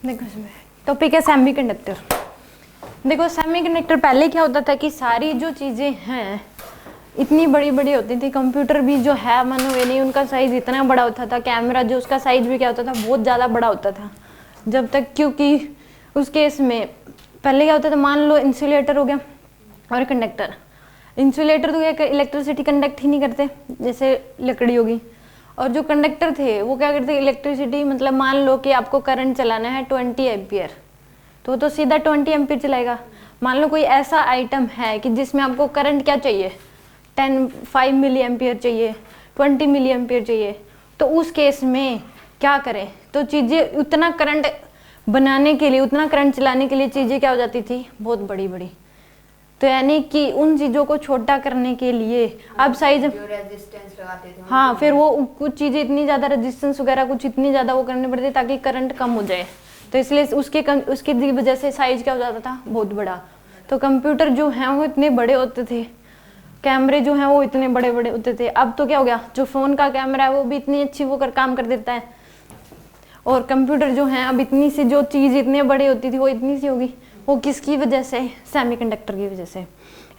देखो इसमें टॉपिक है सेमीकंडक्टर। देखो सेमीकंडक्टर पहले क्या होता था कि सारी जो चीज़ें हैं इतनी बड़ी बड़ी होती थी। कंप्यूटर भी जो है मानो ये नहीं, उनका साइज़ इतना बड़ा होता था। कैमरा जो उसका साइज़ भी क्या होता था, बहुत ज़्यादा बड़ा होता था जब तक, क्योंकि उस केस में पहले क्या होता था, मान लो इंसुलेटर हो गया और कंडक्टर। इंसुलेटर तो क्या इलेक्ट्रिसिटी कंडक्ट ही नहीं करते जैसे लकड़ी होगी, और जो कंडक्टर थे वो क्या करते इलेक्ट्रिसिटी, मतलब मान लो कि आपको करंट चलाना है 20 एम्पियर, तो सीधा 20 एम्पियर चलाएगा। मान लो कोई ऐसा आइटम है कि जिसमें आपको करंट क्या चाहिए, 5 मिली एम्पियर चाहिए, 20 मिली एम्पियर चाहिए, तो उस केस में क्या करें, तो चीज़ें उतना करंट बनाने के लिए, उतना करंट चलाने के लिए चीज़ें क्या हो जाती थी, बहुत बड़ी बड़ी। तो यानी कि उन चीज़ों को छोटा करने के लिए अब साइज रेजिस्टेंस लगाते थे, हाँ, फिर वो कुछ चीज़ें इतनी ज़्यादा रेजिस्टेंस वगैरह कुछ इतनी ज़्यादा वो करनी पड़ती ताकि करंट कम हो जाए, तो इसलिए उसकी वजह से साइज क्या हो जाता था, बहुत बड़ा। तो कंप्यूटर जो है वो इतने बड़े होते थे, कैमरे जो हैं वो इतने बड़े बड़े होते थे। अब तो क्या हो गया, जो फ़ोन का कैमरा है वो भी इतनी अच्छी वो काम कर देता है, और कंप्यूटर जो है अब इतनी सी जो चीज़ इतने बड़े होती थी वो इतनी सी होगी। वो किसकी वजह से, सेमीकंडक्टर की वजह से।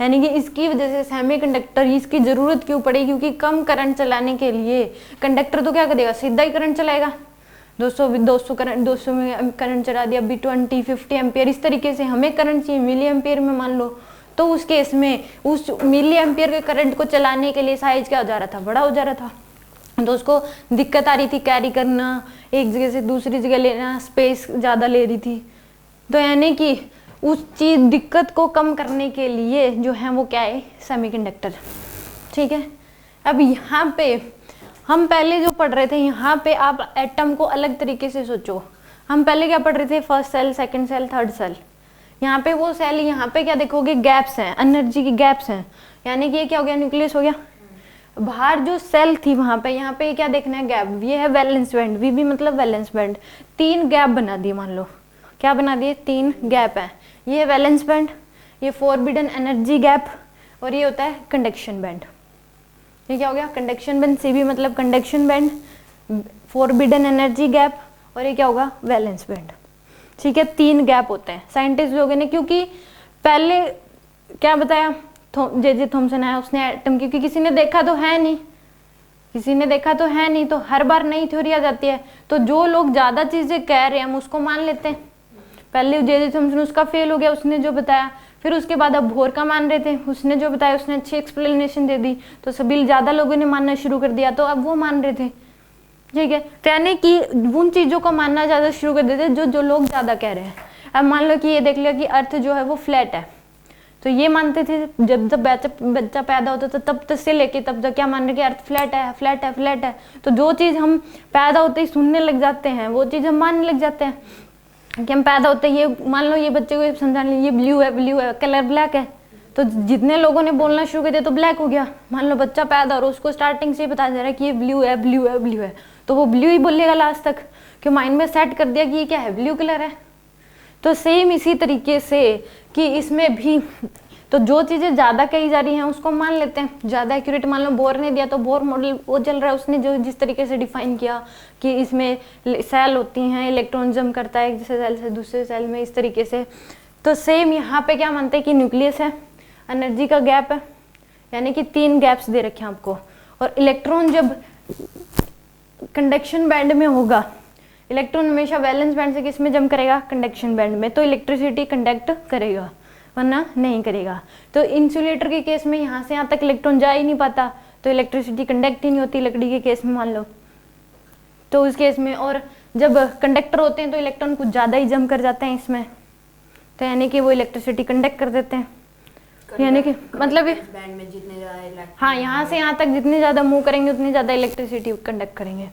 यानी कि इसकी वजह से सेमीकंडक्टर इसकी ज़रूरत क्यों पड़ी, क्योंकि कम करंट चलाने के लिए कंडक्टर तो क्या करेगा, सीधा ही करंट चलाएगा। 200 में करंट चला दिया, अभी 20 50 एम्पियर, इस तरीके से हमें करंट चाहिए मिली एम्पियर में मान लो, तो उस केस में उस मिली एम्पियर के करंट को चलाने के लिए साइज क्या हो जा रहा था, बड़ा हो जा रहा था। तो उसको दिक्कत आ रही थी कैरी करना, एक जगह से दूसरी जगह लेना, स्पेस ज़्यादा ले रही थी। तो यानी कि उस चीज़ दिक्कत को कम करने के लिए जो है वो क्या है, सेमीकंडक्टर। ठीक है, अब यहाँ पे हम पहले जो पढ़ रहे थे, यहाँ पे आप एटम को अलग तरीके से सोचो। हम पहले क्या पढ़ रहे थे, first cell, second cell, third cell. यहाँ पे वो सेल, यहाँ पे क्या देखोगे, गैप्स हैं, एनर्जी की गैप्स हैं। यानी कि ये क्या हो गया, न्यूक्लियस हो गया। बाहर जो सेल थी वहाँ पे, यहाँ पे क्या देखना है, गैप। ये है वैलेंस बैंड, वी भी मतलब वैलेंस बैंड। 3 गैप बना दिए, मान लो क्या बना दिए, 3 गैप है। ये है वैलेंस बैंड, ये फॉरबिडन एनर्जी गैप, और ये होता है कंडक्शन बैंड। ये क्या हो गया, कंडक्शन बैंड, सी भी मतलब conduction band, forbidden energy gap, और ये क्या होगा, वैलेंस बैंड। ठीक है, 3 गैप होते हैं। साइंटिस्ट लोगों ने, क्योंकि पहले क्या बताया, जे थॉमसन है, उसने एटम, क्योंकि किसी ने देखा तो है नहीं, तो हर बार नई थ्योरी आ जाती है। तो जो लोग ज़्यादा चीज़ें कह रहे हैं हम उसको मान लेते हैं। पहले जे थॉमसन, उसका फेल हो गया, उसने जो बताया। फिर उसके बाद अब बोर का मान रहे थे, उसने जो बताया उसने अच्छी एक्सप्लेनेशन दे दी, तो सभी ज़्यादा लोगों ने मानना शुरू कर दिया, तो अब वो मान रहे थे। ठीक है, तो यानी कि उन चीज़ों को मानना ज़्यादा शुरू कर देते जो लोग ज़्यादा कह रहे हैं। अब मान लो कि ये देख लिया कि अर्थ जो है वो फ्लैट है, तो ये मानते थे जब बच्चा पैदा होता था तब तक से लेके तब तक क्या मान रहे कि अर्थ फ्लैट है, फ्लैट है, फ्लैट है। तो जो चीज़ हम पैदा होते ही सुनने लग जाते हैं वो चीज़ हम मानने लग जाते हैं कि हम पैदा होते ही, ये मान लो ये बच्चे को समझाने, ये ब्लू है, कलर ब्लैक है, तो जितने लोगों ने बोलना शुरू कर दिया तो ब्लैक हो गया। मान लो बच्चा पैदा और उसको स्टार्टिंग से बता दे रहा है कि ये ब्लू है, तो वो ब्लू ही बोलेगा लास्ट तक, कि माइंड में सेट कर दिया कि ये क्या है, ब्लू कलर है। तो सेम इसी तरीके से कि इसमें भी, तो जो चीज़ें ज़्यादा कही जा रही हैं उसको मान लेते हैं, ज़्यादा एक्यूरेट। मान लो बोर ने दिया तो बोर मॉडल वो चल रहा है, उसने जो जिस तरीके से डिफाइन किया कि इसमें सेल होती हैं, इलेक्ट्रॉन जम करता है एक जैसे सेल से दूसरे सेल में, इस तरीके से। तो सेम यहाँ पे क्या मानते हैं कि न्यूक्लियस है, एनर्जी का गैप है, यानी कि 3 गैप्स दे रखे हैं आपको। और इलेक्ट्रॉन जब कंडक्शन बैंड में होगा, इलेक्ट्रॉन हमेशा वैलेंस बैंड से किस में जम करेगा, कंडक्शन बैंड में, तो इलेक्ट्रिसिटी कंडक्ट करेगा, वरना नहीं करेगा। तो इंसुलेटर के केस में यहाँ से यहाँ तक इलेक्ट्रॉन जा ही नहीं पाता, तो इलेक्ट्रिसिटी कंडक्ट ही नहीं होती लकड़ी के केस में मान लो, तो उस केस में। और जब कंडक्टर होते हैं तो इलेक्ट्रॉन कुछ ज़्यादा ही जम कर जाते हैं इसमें, तो यानी कि वो इलेक्ट्रिसिटी कंडक्ट कर देते हैं। यानी कि मतलब बैंड में जितने ज़्यादा, हाँ, यहाँ से यहाँ तक जितने ज़्यादा मूव करेंगे उतनी ज़्यादा इलेक्ट्रिसिटी कंडक्ट करेंगे।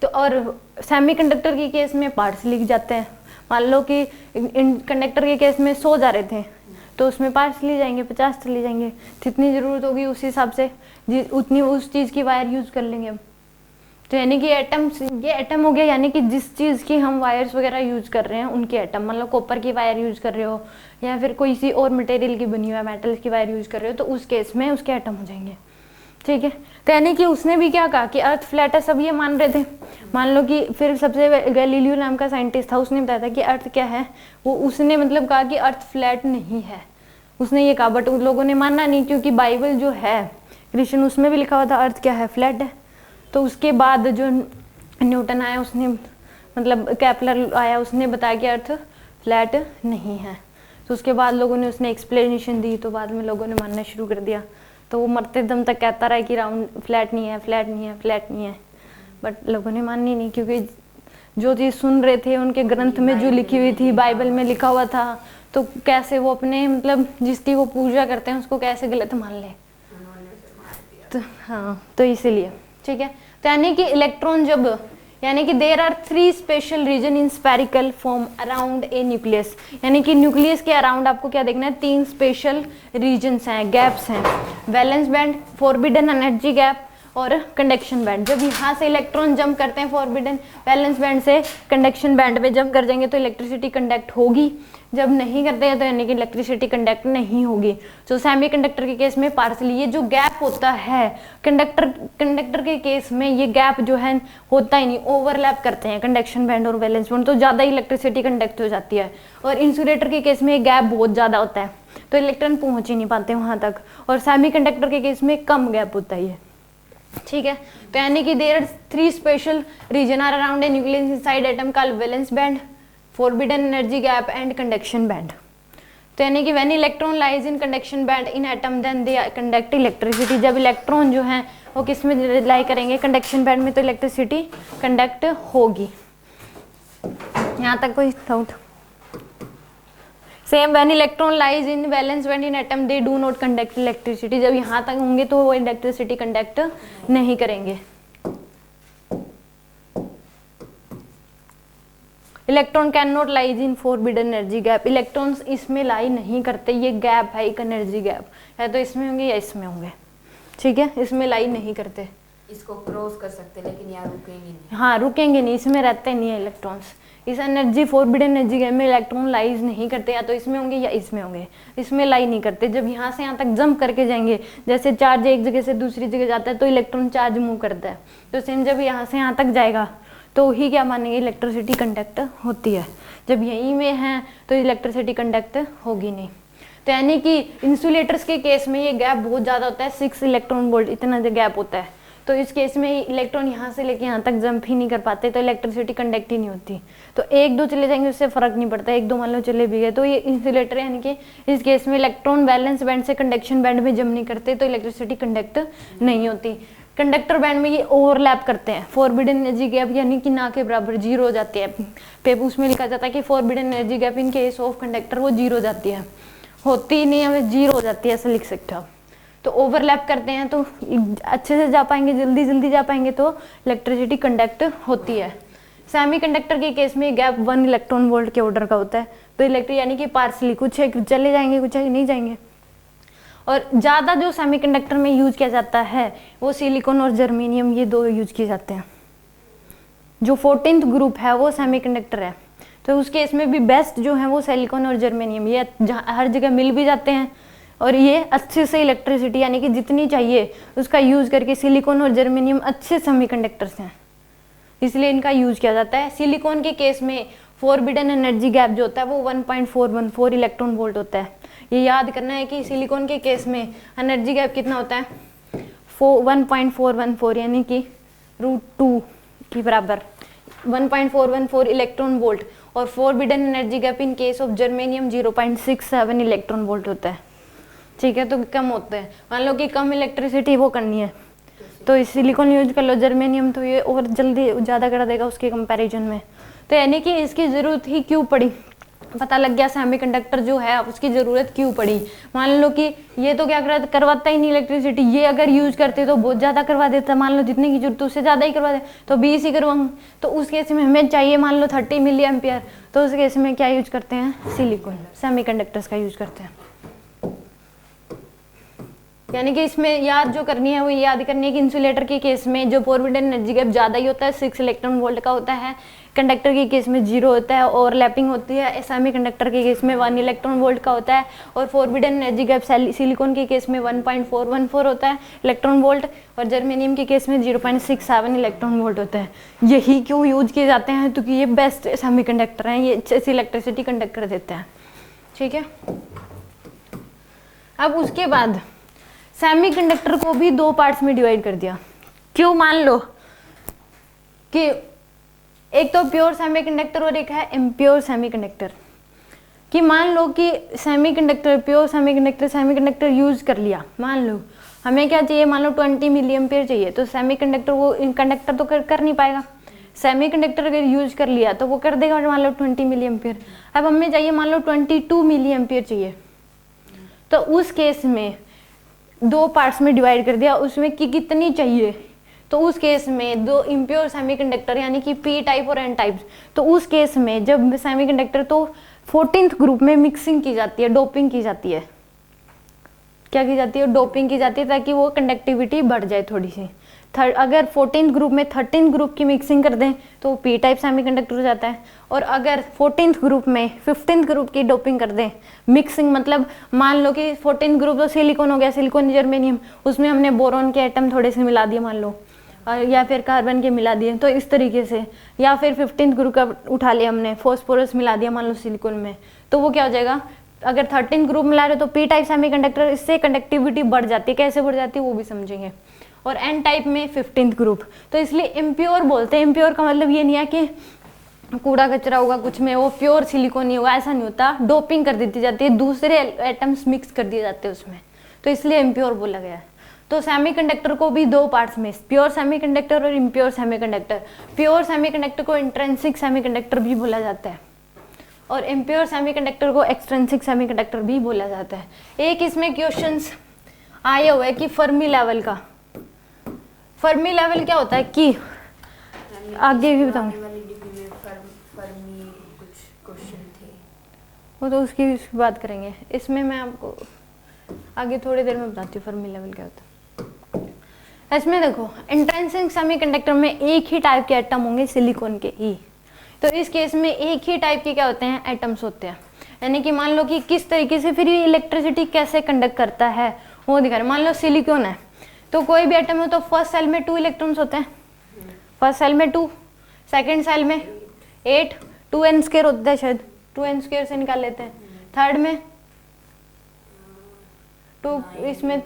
तो और सेमीकंडक्टर के केस में पार्ट्स लिख जाते हैं। मान लो कि कंडक्टर के केस में 100 जा रहे थे, तो उसमें पार्ट्स लिए जाएंगे, 50 चले जाएंगे, जितनी ज़रूरत होगी उस हिसाब से उतनी उस चीज़ की वायर यूज़ कर लेंगे हम। तो यानी कि ये एटम हो गया, यानी कि जिस चीज़ की हम वायर्स वगैरह यूज़ कर रहे हैं उनके एटम। मतलब कॉपर की वायर यूज़ कर रहे हो या फिर कोई सी और मटेरियल की बनी हुई मेटल की वायर यूज़ कर रहे हो, तो उस केस में उसके एटम हो जाएंगे। ठीक है, तो यानी कि उसने भी क्या कहा कि अर्थ फ्लैट है, सब ये मान रहे थे। मान लो कि फिर सबसे गैलीलियो नाम का साइंटिस्ट था, उसने बताया था कि अर्थ क्या है, वो उसने मतलब कहा कि अर्थ फ्लैट नहीं है, उसने ये कहा। बट उन लोगों ने माना नहीं, क्योंकि बाइबल जो है क्रिश्चियन, उसमें भी लिखा हुआ था अर्थ क्या है, फ्लैट है। तो उसके बाद जो न्यूटन आया, उसने मतलब केपलर आया, उसने बताया कि अर्थ फ्लैट नहीं है। तो उसके बाद लोगों ने उसने एक्सप्लेनेशन दी, तो बाद में लोगों ने मानना शुरू कर दिया। तो वो मरते दम तक कहता रहा कि राउंड फ्लैट नहीं है, फ्लैट नहीं है, फ्लैट नहीं है। बट लोगों ने मानी नहीं, क्योंकि जो चीज़ सुन रहे थे उनके ग्रंथ में जो लिखी हुई थी, बाइबल में लिखा हुआ था, तो कैसे वो अपने मतलब जिसकी वो पूजा करते हैं उसको कैसे गलत मान ले। तो हाँ, तो इसीलिए ठीक है। तो यानी कि इलेक्ट्रॉन जब, यानी कि there are 3 special region in spherical form around a nucleus, यानी कि न्यूक्लियस के अराउंड आपको क्या देखना है, 3 स्पेशल रीजन्स हैं, गैप्स हैं, valence band, forbidden energy gap और कंडक्शन बैंड। जब यहाँ से इलेक्ट्रॉन जंप करते हैं फॉरबिडन वैलेंस बैंड से कंडक्शन बैंड में जंप कर जाएंगे तो इलेक्ट्रिसिटी कंडक्ट होगी, जब नहीं करते हैं तो यानी कि इलेक्ट्रिसिटी कंडक्ट नहीं होगी। तो सेमीकंडक्टर के केस में पार्सली ये जो गैप होता है, कंडक्टर के केस में ये गैप जो है होता ही नहीं, ओवरलैप करते हैं कंडक्शन बैंड और वैलेंस बैंड, तो ज़्यादा इलेक्ट्रिसिटी कंडक्ट हो जाती है। और इंसुलेटर के केस में गैप बहुत ज़्यादा होता है, तो इलेक्ट्रॉन पहुँच ही नहीं पाते वहाँ तक, और सेमीकंडक्टर के केस में कम गैप होता है, ठीक है। तो यानी कि there 3 special region are around a nucleus inside atom called valence band, forbidden energy gap and conduction band. तो यानी कि when electron lies in conduction band in atom then they conduct electricity, जब इलेक्ट्रॉन जो है वो किस में लाई करेंगे, कंडक्शन बैंड में, तो इलेक्ट्रिसिटी कंडक्ट होगी। यहाँ तक कोई doubt? Same when electron lies in valence band in atom they do not conduct electricity, जब यहाँ तक होंगे तो वो इलेक्ट्रिसिटी कंडक्ट नहीं करेंगे। Electron can not lies in forbidden energy gap, electrons इसमें लाई नहीं करते, ये गैप है एक एनर्जी गैप है, तो इसमें होंगे या इसमें होंगे, ठीक है, इसमें लाई नहीं करते। इसको क्रॉस कर सकते लेकिन यहाँ रुकेंगे नहीं। हाँ, रुकेंगे नहीं, इसमें रहते नहीं है इलेक्ट्रॉन्स। इस एनर्जी फॉरबिडन एनर्जी गैप में इलेक्ट्रॉन लाइज नहीं करते, या तो इसमें होंगे या इसमें होंगे, इसमें लाई नहीं करते। जब यहाँ से यहाँ तक जंप करके जाएंगे, जैसे चार्ज एक जगह से दूसरी जगह जाता है तो इलेक्ट्रॉन चार्ज मूव करता है, तो सेम जब यहाँ से यहाँ तक जाएगा तो ही क्या मानेंगे, इलेक्ट्रिसिटी कंडक्ट होती है। जब यहीं में है तो इलेक्ट्रिसिटी कंडक्ट होगी नहीं। तो यानी कि इंसुलेटर्स के केस में ये गैप बहुत ज़्यादा होता है, 6 इलेक्ट्रॉन वोल्ट इतना गैप होता है, तो इस केस में इलेक्ट्रॉन यहाँ से लेके यहाँ तक जंप ही नहीं कर पाते, तो इलेक्ट्रिसिटी कंडक्ट ही नहीं होती। तो 1-2 चले जाएंगे उससे फर्क नहीं पड़ता, 1-2 मान लो चले भी गए, तो ये इंसुलेटर यानी कि इस केस में इलेक्ट्रॉन वैलेंस बैंड से कंडक्शन बैंड में जंप नहीं करते, तो इलेक्ट्रिसिटी कंडक्ट नहीं होती। कंडक्टर बैंड में ये ओवरलैप करते हैं, फॉरबिडन एनर्जी गैप यानी कि ना के बराबर 0 हो जाती है। पेपर उसमें लिखा जाता है कि forbidden energy gap in case of conductor वो 0 हो जाती है, होती नहीं है, 0 हो जाती है, ऐसा लिख सकते हो आप। तो ओवरलैप करते हैं तो अच्छे से जा पाएंगे, जल्दी जा पाएंगे, तो इलेक्ट्रिसिटी कंडक्ट होती है। सेमीकंडक्टर के केस में गैप 1 इलेक्ट्रॉन वोल्ट के ऑर्डर का होता है, तो इलेक्ट्रिक यानी कि पार्सली कुछ है चले जाएंगे, कुछ है नहीं जाएंगे। और ज़्यादा जो सेमीकंडक्टर में यूज किया जाता है वो सिलिकॉन और जर्मेनियम, ये 2 यूज किए जाते हैं। जो 14th ग्रुप है वो सेमीकंडक्टर है, तो उस केस में भी बेस्ट जो है वो सिलिकॉन और जर्मेनियम, ये हर जगह मिल भी जाते हैं, और ये अच्छे से इलेक्ट्रिसिटी यानी कि जितनी चाहिए उसका यूज करके, सिलिकॉन और जर्मेनियम अच्छे सेमीकंडक्टर्स हैं, इसलिए इनका यूज किया जाता है। सिलिकॉन के केस में फॉरबिडन एनर्जी गैप जो होता है वो 1.414 इलेक्ट्रॉन वोल्ट होता है। ये याद करना है कि सिलिकॉन के केस में एनर्जी गैप कितना होता है, 1.414 यानी कि √2 के बराबर, 1.414 इलेक्ट्रॉन वोल्ट। और forbidden energy gap in case of germanium 0.67 electron volt होता है, ठीक है, तो कम होते हैं। मान लो कि कम इलेक्ट्रिसिटी वो करनी है तो इस सिलिकॉन यूज कर लो, जर्मेनियम तो ये और जल्दी ज़्यादा कर देगा उसके कंपैरिजन में। तो यानी कि इसकी ज़रूरत ही क्यों पड़ी, पता लग गया सेमीकंडक्टर जो है उसकी ज़रूरत क्यों पड़ी। मान लो कि ये तो क्या करवाता ही नहीं इलेक्ट्रिसिटी, ये अगर यूज करते तो बहुत ज़्यादा करवा देता, मान लो जितने की जरूरत उससे ज़्यादा ही करवा दे तो 20 ही करवाऊँ, तो उस केस में हमें चाहिए मान लो 30 मिली एम्पियर, तो उस केस में क्या यूज करते हैं, सिलिकॉन सेमीकंडक्टर्स का यूज करते हैं। यानी कि इसमें याद जो करनी है वो याद करनी है कि इंसुलेटर के केस में जो फोरबिडन एनर्जी गैप ज़्यादा ही होता है, 6 इलेक्ट्रॉन वोल्ट का होता है। कंडक्टर के केस में 0 होता है, ओवरलैपिंग होती है। सेमी कंडक्टर के केस में 1 इलेक्ट्रॉन वोल्ट का होता है, और फोरबिडन एनर्जी गैप सिलिकॉन के केस में 1.414 होता है इलेक्ट्रॉन वोल्ट, और जर्मेनियम के केस में 0.67 इलेक्ट्रॉन वोल्ट होता है। यही क्यों यूज किए जाते हैं, क्योंकि ये बेस्ट सेमी कंडक्टर हैं, ये अच्छे से इलेक्ट्रिसिटी कंडक्ट कर देते हैं। ठीक है, अब उसके बाद सेमीकंडक्टर को भी 2 पार्ट्स में डिवाइड कर दिया। क्यों, मान लो कि एक तो प्योर सेमीकंडक्टर और एक है इम्प्योर सेमीकंडक्टर। कि मान लो कि सेमीकंडक्टर, प्योर सेमीकंडक्टर यूज कर लिया, मान लो हमें क्या चाहिए, मान लो 20 मिली एम्पियर चाहिए, तो सेमीकंडक्टर वो कंडक्टर तो कर नहीं पाएगा। सेमीकंडक्टर अगर यूज कर लिया तो वो कर देगा मान लो 20 मिली एम्पियर। अब हमें चाहिए मान लो 22 मिली एम्पियर चाहिए, तो उस केस में 2 पार्ट्स में डिवाइड कर दिया, उसमें कि कितनी चाहिए। तो उस केस में 2 इम्प्योर सेमीकंडक्टर यानी कि पी टाइप और एन टाइप, तो उस केस में जब सेमीकंडक्टर तो 14th ग्रुप में मिक्सिंग की जाती है, डोपिंग की जाती है। क्या की जाती है, डोपिंग की जाती है, ताकि वो कंडक्टिविटी बढ़ जाए थोड़ी सी। अगर 14th ग्रुप में 13th ग्रुप की मिक्सिंग कर दें तो पी टाइप सेमीकंडक्टर हो जाता है, और अगर 14th ग्रुप में 15th ग्रुप की डोपिंग कर दें, मिक्सिंग मतलब मान लो कि 14th ग्रुप तो सिलिकॉन हो गया, सिलिकॉन जर्मेनियम, उसमें हमने बोरॉन के एटम थोड़े से मिला दिए मान लो, और या फिर कार्बन के मिला दिए, तो इस तरीके से। या फिर 15th ग्रुप का उठा लिया हमने, फॉस्फोरस मिला दिया मान लो सिलिकॉन में, तो वो क्या हो जाएगा, अगर 13th ग्रुप मिला रहे तो पी टाइप सेमीकंडक्टर, इससे कंडक्टिविटी बढ़ जाती है। कैसे बढ़ जाती है वो भी समझेंगे। और एन टाइप में 15th ग्रुप, तो इसलिए इम्प्योर बोलते हैं। इम्प्योर का मतलब ये नहीं है कि कूड़ा कचरा होगा कुछ में, वो प्योर सिलिकॉन नहीं होगा, ऐसा नहीं होता। डोपिंग कर दी जाती है, दूसरे एटम्स मिक्स कर दिए जाते हैं उसमें, तो इसलिए इम्प्योर बोला गया है। तो सेमीकंडक्टर को भी 2 पार्ट्स में, प्योर सेमीकंडक्टर और इम्प्योर सेमीकंडक्टर। प्योर सेमीकंडक्टर को इंट्रिंसिक सेमीकंडक्टर भी बोला जाता है, और इम्प्योर सेमीकंडक्टर को एक्सट्रिंसिक सेमीकंडक्टर भी बोला जाता है। एक इसमें क्वेश्चंस आए हुए कि फर्मी लेवल का। फर्मी लेवल क्या होता है कि आगे भी बताऊंगी, वो तो उसकी बात करेंगे। इसमें मैं आपको आगे थोड़ी देर में बताती हूँ फर्मी लेवल क्या होता है। इसमें देखो, इंट्रिंसिक सेमीकंडक्टर में एक ही टाइप के एटम होंगे, सिलिकॉन के ही। तो इस केस में एक ही टाइप के क्या होते हैं, एटम्स होते हैं। यानी कि मान लो कि किस तरीके से फिर ये इलेक्ट्रिसिटी कैसे कंडक्ट करता है वो दिखा रहे। मान लो सिलिकॉन है, तो कोई भी एटम हो तो फर्स्ट सेल में 2 इलेक्ट्रॉन्स होते हैं, फर्स्ट सेल में 2, सेकंड सेल में 8, 2n स्क्वायर होता है शायद, 2n स्क्वायर से निकाल लेते हैं। थर्ड में 2, इसमें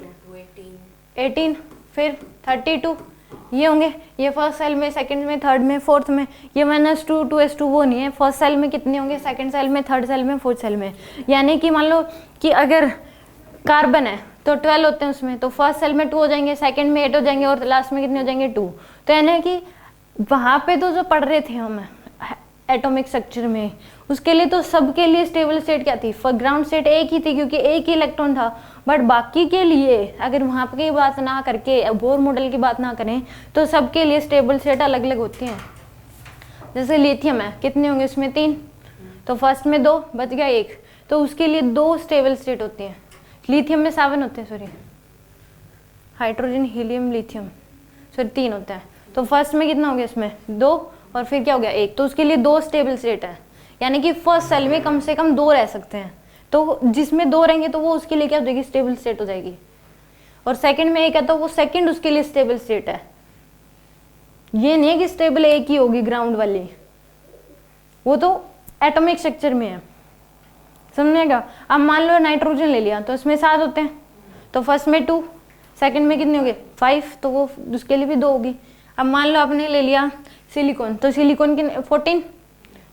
18, फिर 32 ये होंगे। ये फर्स्ट सेल में, सेकंड में, थर्ड में, फोर्थ में। ये -2, 2s2 वो नहीं है। फर्स्ट सेल में कितने होंगे, सेकंड सेल में, थर्ड सेल में, फोर्थ सेल में। यानी कि मान लो कि अगर कार्बन है तो 12 होते हैं उसमें, तो फर्स्ट सेल में 2 हो जाएंगे, सेकंड में 8 हो जाएंगे, और लास्ट में कितने हो जाएंगे, 2। तो यानी कि वहाँ पे तो जो पढ़ रहे थे हम एटॉमिक स्ट्रक्चर में, उसके लिए तो सबके लिए स्टेबल स्टेट क्या थी, ग्राउंड स्टेट एक ही थी, क्योंकि एक ही इलेक्ट्रॉन था। बट बाकी के लिए अगर वहाँ पे की बात ना करके बोर मॉडल की बात ना करें, तो सबके लिए स्टेबल स्टेट अलग अलग होती हैं। जैसे लिथियम है, कितने होंगे उसमें, 3, तो फर्स्ट में 2 बच गया 1, तो उसके लिए 2 स्टेबल स्टेट होती हैं। लिथियम में 7 होते हैं, sorry, hydrogen helium lithium, sorry 3 होता है। तो फर्स्ट में कितना हो गया, इसमें 2, और फिर क्या हो गया 1, तो उसके लिए 2 स्टेबल स्टेट है। यानी कि फर्स्ट सेल में कम से कम 2 रह सकते हैं, तो जिसमें 2 रहेंगे तो वो उसके लिए क्या हो जाएगी, स्टेबल स्टेट हो जाएगी। और सेकंड में 1 है तो वो सेकंड उसके लिए स्टेबल स्टेट है। ये नहीं है कि स्टेबल एक ही होगी ग्राउंड वाली, वो तो एटॉमिक स्ट्रक्चर में है, समझेगा। अब मान लो नाइट्रोजन ले लिया, तो इसमें 7 होते हैं, तो फर्स्ट में 2, सेकंड में कितने हो गए 5, तो वो उसके लिए भी 2 होगी। अब मान लो आपने ले लिया सिलिकॉन, तो सिलिकॉन की 14,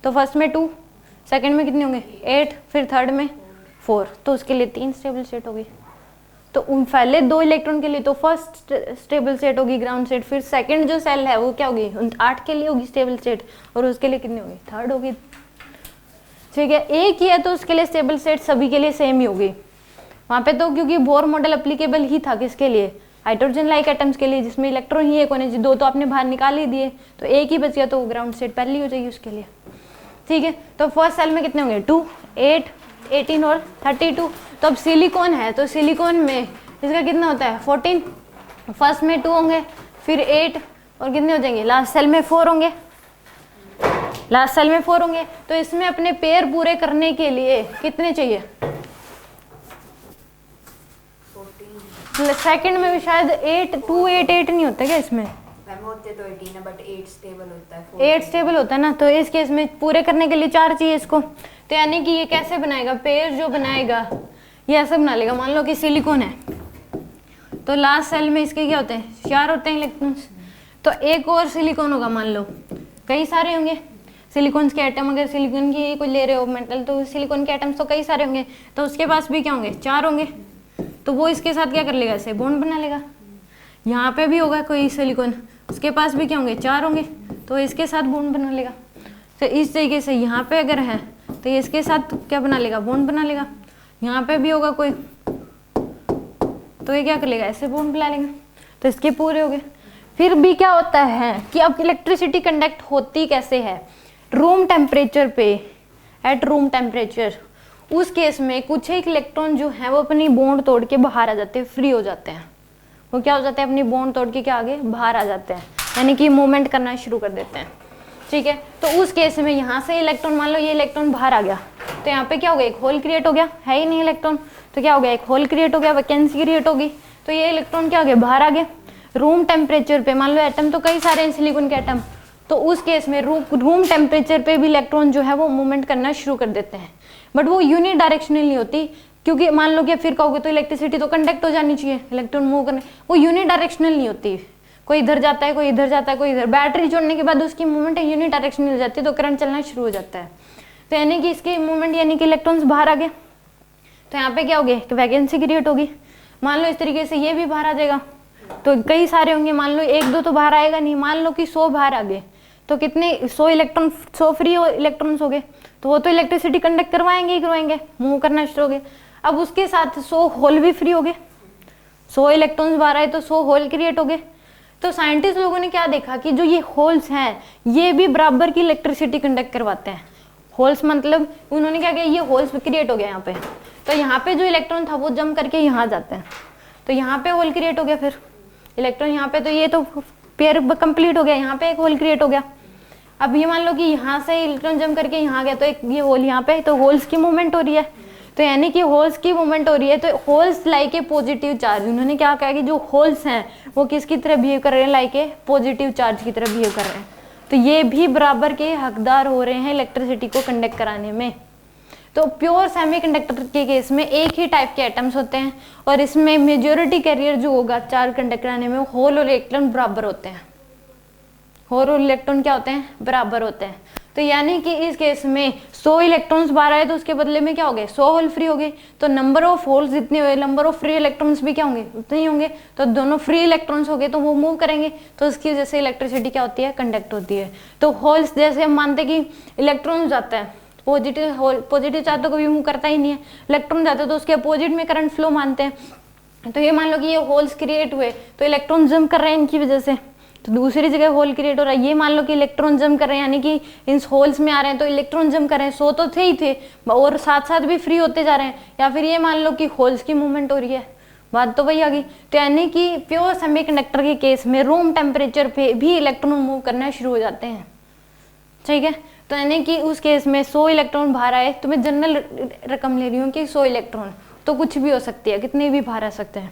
तो फर्स्ट में 2, सेकंड में कितने होंगे 8, फिर थर्ड में 4, तो उसके लिए 3 स्टेबल स्टेट होगी। तो उन पहले 2 इलेक्ट्रॉन के लिए तो फर्स्ट स्टेबल स्टेट होगी ग्राउंड स्टेट, फिर सेकंड जो सेल है वो क्या होगी, 8 के लिए होगी स्टेबल स्टेट, और उसके लिए कितनी होगी, थर्ड होगी। ठीक है, एक ही है तो उसके लिए स्टेबल स्टेट सभी के लिए सेम ही होगी वहाँ पे। तो क्योंकि बोर मॉडल अप्लीकेबल ही था किसके लिए, हाइड्रोजन लाइक एटम्स के लिए, जिसमें इलेक्ट्रॉन ही एक होने चाहिए, 2 तो आपने बाहर निकाल ही दिए, तो एक ही बच गया, तो ग्राउंड स्टेट पहली हो जाएगी उसके लिए। ठीक है, तो फर्स्ट सेल में कितने होंगे 2, 8, 18 और 32। तो अब सिलिकॉन है, तो सिलिकॉन में इसका कितना होता है 14, फर्स्ट में 2 होंगे, फिर 8 और कितने हो जाएंगे लास्ट सेल में 4 होंगे, लास्ट सेल में 4 होंगे। तो इसमें अपने पेयर पूरे करने के लिए कितने चाहिए, 14 सेकंड में भी शायद 8 2 8 8 नहीं होता क्या इसमें, मैम होते तो 18 है बट 8 स्टेबल होता है, 8 स्टेबल होता है ना। तो इस केस में पूरे करने के लिए 4 चाहिए इसको। तो यानी कि ये कैसे बनाएगा, पेयर जो बनाएगा ये ऐसे बना लेगा। मान लो कि सिलिकॉन है तो लास्ट सेल में इसके क्या होते हैं 4 होते हैं इलेक्ट्रॉन्स, तो एक और सिलिकॉन होगा, मान लो कई सारे होंगे सिलिकॉन्स के एटम, अगर सिलिकॉन की कोई ले रहे हो मेटल तो सिलिकॉन के एटम्स तो कई सारे होंगे, तो उसके पास भी क्या होंगे 4 होंगे। तो वो इसके साथ क्या कर लेगा, इसे बॉन्ड बना लेगा। यहाँ पे भी होगा कोई सिलिकॉन, उसके पास भी क्या होंगे 4 होंगे, तो इसके साथ बॉन्ड बना लेगा। तो इस तरीके से यहाँ पे अगर है तो ये इसके साथ क्या बना लेगा, बॉन्ड बना लेगा। यहाँ पे भी होगा कोई तो ये क्या कर लेगा, ऐसे बॉन्ड बना लेगा। तो इसके पूरे हो गए। फिर भी क्या होता है कि अब इलेक्ट्रिसिटी कंडक्ट होती कैसे है, रूम टेम्परेचर पे, एट रूम टेम्परेचर। उस केस में कुछ एक इलेक्ट्रॉन जो है वो अपनी बॉन्ड तोड़ के बाहर आ जाते हैं, फ्री हो जाते हैं। वो क्या हो जाते हैं, अपनी बॉन्ड तोड़ के क्या आगे बाहर आ जाते हैं, यानी कि मूवमेंट करना शुरू कर देते हैं। ठीक है, तो उस केस में यहाँ से इलेक्ट्रॉन, मान लो ये इलेक्ट्रॉन बाहर आ गया तो यहाँ पे क्या हो गया, एक होल क्रिएट हो गया, है ही नहीं इलेक्ट्रॉन, तो क्या हो गया, एक होल क्रिएट हो गया, वैकेंसी क्रिएट होगी, तो ये इलेक्ट्रॉन क्या हो गया, बाहर आ गया। रूम टेम्परेचर पे, मान लो एटम तो कई सारे हैं सिलिकॉन के एटम, तो उस केस में रूम टेम्परेचर पे भी इलेक्ट्रॉन जो है वो मूवमेंट करना शुरू कर देते हैं, बट वो यूनि डायरेक्शनल नहीं होती, क्योंकि मान लो कि फिर कहोगे तो इलेक्ट्रिसिटी तो कंडक्ट हो जानी चाहिए, इलेक्ट्रॉन मूव करने, वो यूनि डायरेक्शनल नहीं होती, कोई इधर जाता है कोई इधर जाता है कोई इधर। बैटरी जोड़ने के बाद उसकी मूवमेंट यूनि डायरेक्शनल हो जाती है, तो करंट चलना शुरू हो जाता है। तो यानी कि इसकी मूवमेंट, यानी कि इलेक्ट्रॉन्स बाहर आ गए, तो यहाँ पे क्या होगी, वैकेंसी क्रिएट होगी। मान लो इस तरीके से ये भी बाहर आ जाएगा, तो कई सारे होंगे, मान लो 1-2 तो बाहर आएगा नहीं, मान लो कि 100 बाहर आ गए, तो कितने 100 इलेक्ट्रॉन, 100 फ्री इलेक्ट्रॉन्स हो गए, तो वो तो इलेक्ट्रिसिटी कंडक्ट करवाएंगे ही करवाएंगे, मूव करना शुरू हो गए। अब उसके साथ 100 होल भी फ्री हो गए, 100 इलेक्ट्रॉन्स बाहर आए तो 100 होल क्रिएट हो गए। तो साइंटिस्ट लोगों ने क्या देखा कि जो ये होल्स हैं ये भी बराबर की इलेक्ट्रिसिटी कंडक्ट करवाते हैं। होल्स मतलब उन्होंने क्या किया, ये होल्स क्रिएट हो गया यहाँ पे, तो यहाँ पे जो इलेक्ट्रॉन था वो जम करके यहाँ जाते हैं, तो यहाँ पे होल क्रिएट हो गया, फिर इलेक्ट्रॉन यहाँ पे, तो ये तो पेयर कंप्लीट हो गया, यहाँ पे एक होल क्रिएट हो गया। अब ये मान लो कि यहाँ से इलेक्ट्रॉन जम करके यहाँ गया, तो एक ये होल यहाँ पे, तो होल्स की मूवमेंट हो रही है, तो यानी कि होल्स की मूवमेंट हो रही है, तो holes like a positive charge. उन्होंने क्या कहा कि जो होल्स हैं वो किसकी तरह बिहेव कर रहे हैं, लाइक ए पॉजिटिव चार्ज की तरह बिहेव कर रहे हैं, तो ये भी बराबर के हकदार हो रहे हैं इलेक्ट्रिसिटी को कंडक्ट कराने में। तो प्योर सेमीकंडक्टर के केस में एक ही टाइप के एटम्स होते हैं, और इसमें मेजॉरिटी कैरियर जो होगा चार्ज कंडक्ट कराने में, होल और इलेक्ट्रॉन बराबर होते हैं, होल और इलेक्ट्रॉन क्या होते हैं, बराबर होते हैं। तो यानी कि इस केस में 100 इलेक्ट्रॉन्स बाहर आए तो उसके बदले में क्या हो गए, 100 होल फ्री हो गए, तो नंबर ऑफ होल्स जितने हुए, नंबर ऑफ फ्री इलेक्ट्रॉन्स भी क्या होंगे, उतने ही होंगे, तो दोनों फ्री इलेक्ट्रॉन्स हो गए तो वो मूव करेंगे, तो उसकी वजह से इलेक्ट्रिसिटी क्या होती है, कंडक्ट होती है। तो होल्स, जैसे हम मानते हैं कि इलेक्ट्रॉन जाता है, पॉजिटिव चार्ज तो कभी मूव करता ही नहीं है, इलेक्ट्रॉन जाता है तो उसके अपोजिट में करंट फ्लो मानते हैं। तो ये मान लो कि ये होल्स क्रिएट हुए तो इलेक्ट्रॉन जम कर रहे हैं इनकी वजह से, तो दूसरी जगह होल क्रिएट हो रहा है। ये मान लो कि इलेक्ट्रॉन जम कर रहे हैं, यानी कि इन होल्स में आ रहे हैं, तो इलेक्ट्रॉन जम कर रहे हैं, 100 तो थे ही थे और साथ साथ भी फ्री होते जा रहे हैं। या फिर ये मान लो कि होल्स की मूवमेंट हो रही है, बात तो वही आ गई। तो यानी कि प्योर सेमीकंडक्टर के केस में रूम टेम्परेचर पे भी इलेक्ट्रॉन मूव करना शुरू हो जाते हैं, ठीक है। तो यानी कि उस केस में 100 इलेक्ट्रॉन बाहर आए, तो मैं जनरल रकम ले रही हूँ कि 100 इलेक्ट्रॉन, तो कुछ भी हो सकती है, कितने भी बाहर आ सकते हैं,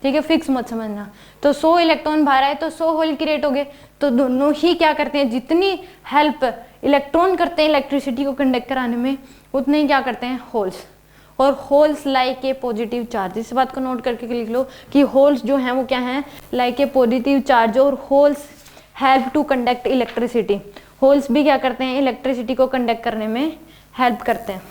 ठीक है, फिक्स मत समझना। तो 100 इलेक्ट्रॉन बाहर आए तो 100 होल क्रिएट हो गए, तो दोनों ही क्या करते हैं, जितनी हेल्प इलेक्ट्रॉन करते हैं इलेक्ट्रिसिटी को कंडक्ट कराने में, उतने ही क्या करते हैं होल्स। और holes like a positive charge, इस बात को नोट करके लिख लो कि होल्स जो हैं वो क्या हैं, लाइक ए पॉजिटिव चार्ज, और holes help to conduct electricity. Holes भी क्या करते हैं, इलेक्ट्रिसिटी को कंडक्ट करने में हेल्प करते हैं।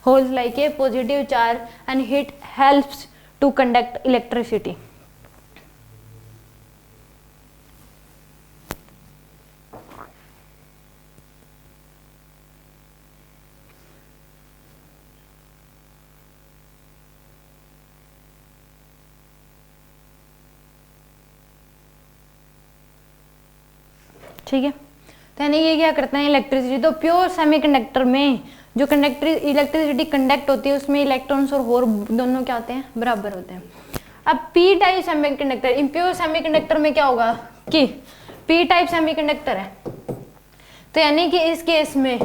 Holes like a positive charge and it helps to conduct electricity. ठीक है, तो यानी ये क्या करते हैं, इलेक्ट्रिसिटी। तो प्योर सेमीकंडक्टर में जो इलेक्ट्रिसिटी कंडक्ट होती है उसमें इलेक्ट्रॉन्स और होल दोनों क्या होते हैं, बराबर होते हैं। अब P type semiconductor, impure semiconductor में क्या होगा कि पी टाइप सेमीकंडक्टर है, तो यानी कि इस केस में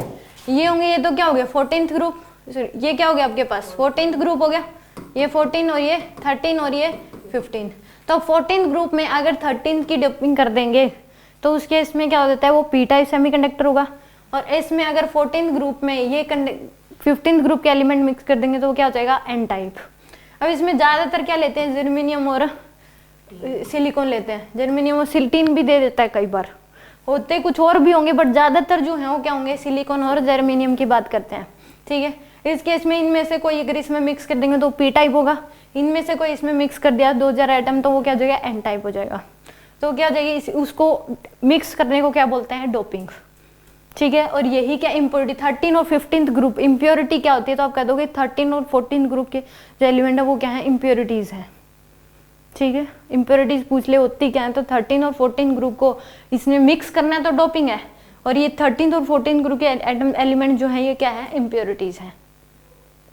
ये होंगे, ये तो क्या हो गया 14th ग्रुप, ये क्या हो गया आपके पास 14th ग्रुप हो गया, ये 14 और ये 13 और ये 15। तो 14th ग्रुप में अगर 13 की डोपिंग कर देंगे तो उस केस में क्या हो जाता है, वो पी टाइप सेमीकंडक्टर होगा। और इसमें अगर 14th ग्रुप में ये 15th ग्रुप के एलिमेंट मिक्स कर देंगे तो वो क्या हो जाएगा एन टाइप। अब इसमें ज़्यादातर क्या लेते हैं, जर्मेनियम और सिलिकॉन लेते हैं, जर्मेनियम और सिल्टीन भी दे देता है, कई बार होते कुछ और भी होंगे, बट ज़्यादातर जो है वो क्या होंगे, सिलिकॉन और जर्मेनियम की बात करते हैं, ठीक है। इस केस में इनमें से कोई अगर इसमें मिक्स कर देंगे तो पी टाइप होगा, इनमें से कोई इसमें मिक्स कर दिया 2000 एटम तो वो क्या हो जाएगा एन टाइप हो जाएगा। तो क्या हो जाएगी, उसको मिक्स करने को क्या बोलते हैं, डोपिंग, ठीक है। और यही क्या इम्प्योरिटी, 13 और 15th ग्रुप इम्प्योरिटी क्या होती है, तो आप कह दोगे 13 और 14th ग्रुप के जो एलिमेंट है वो क्या है, इम्प्योरिटीज है, ठीक है। इम्प्योरिटीज पूछ ले होती क्या है, तो 13 और 14 ग्रुप को इसमें मिक्स करना है तो डोपिंग है, और ये 13th और 14th ग्रुप के एटम एलिमेंट जो है ये क्या है, इम्प्योरिटीज है।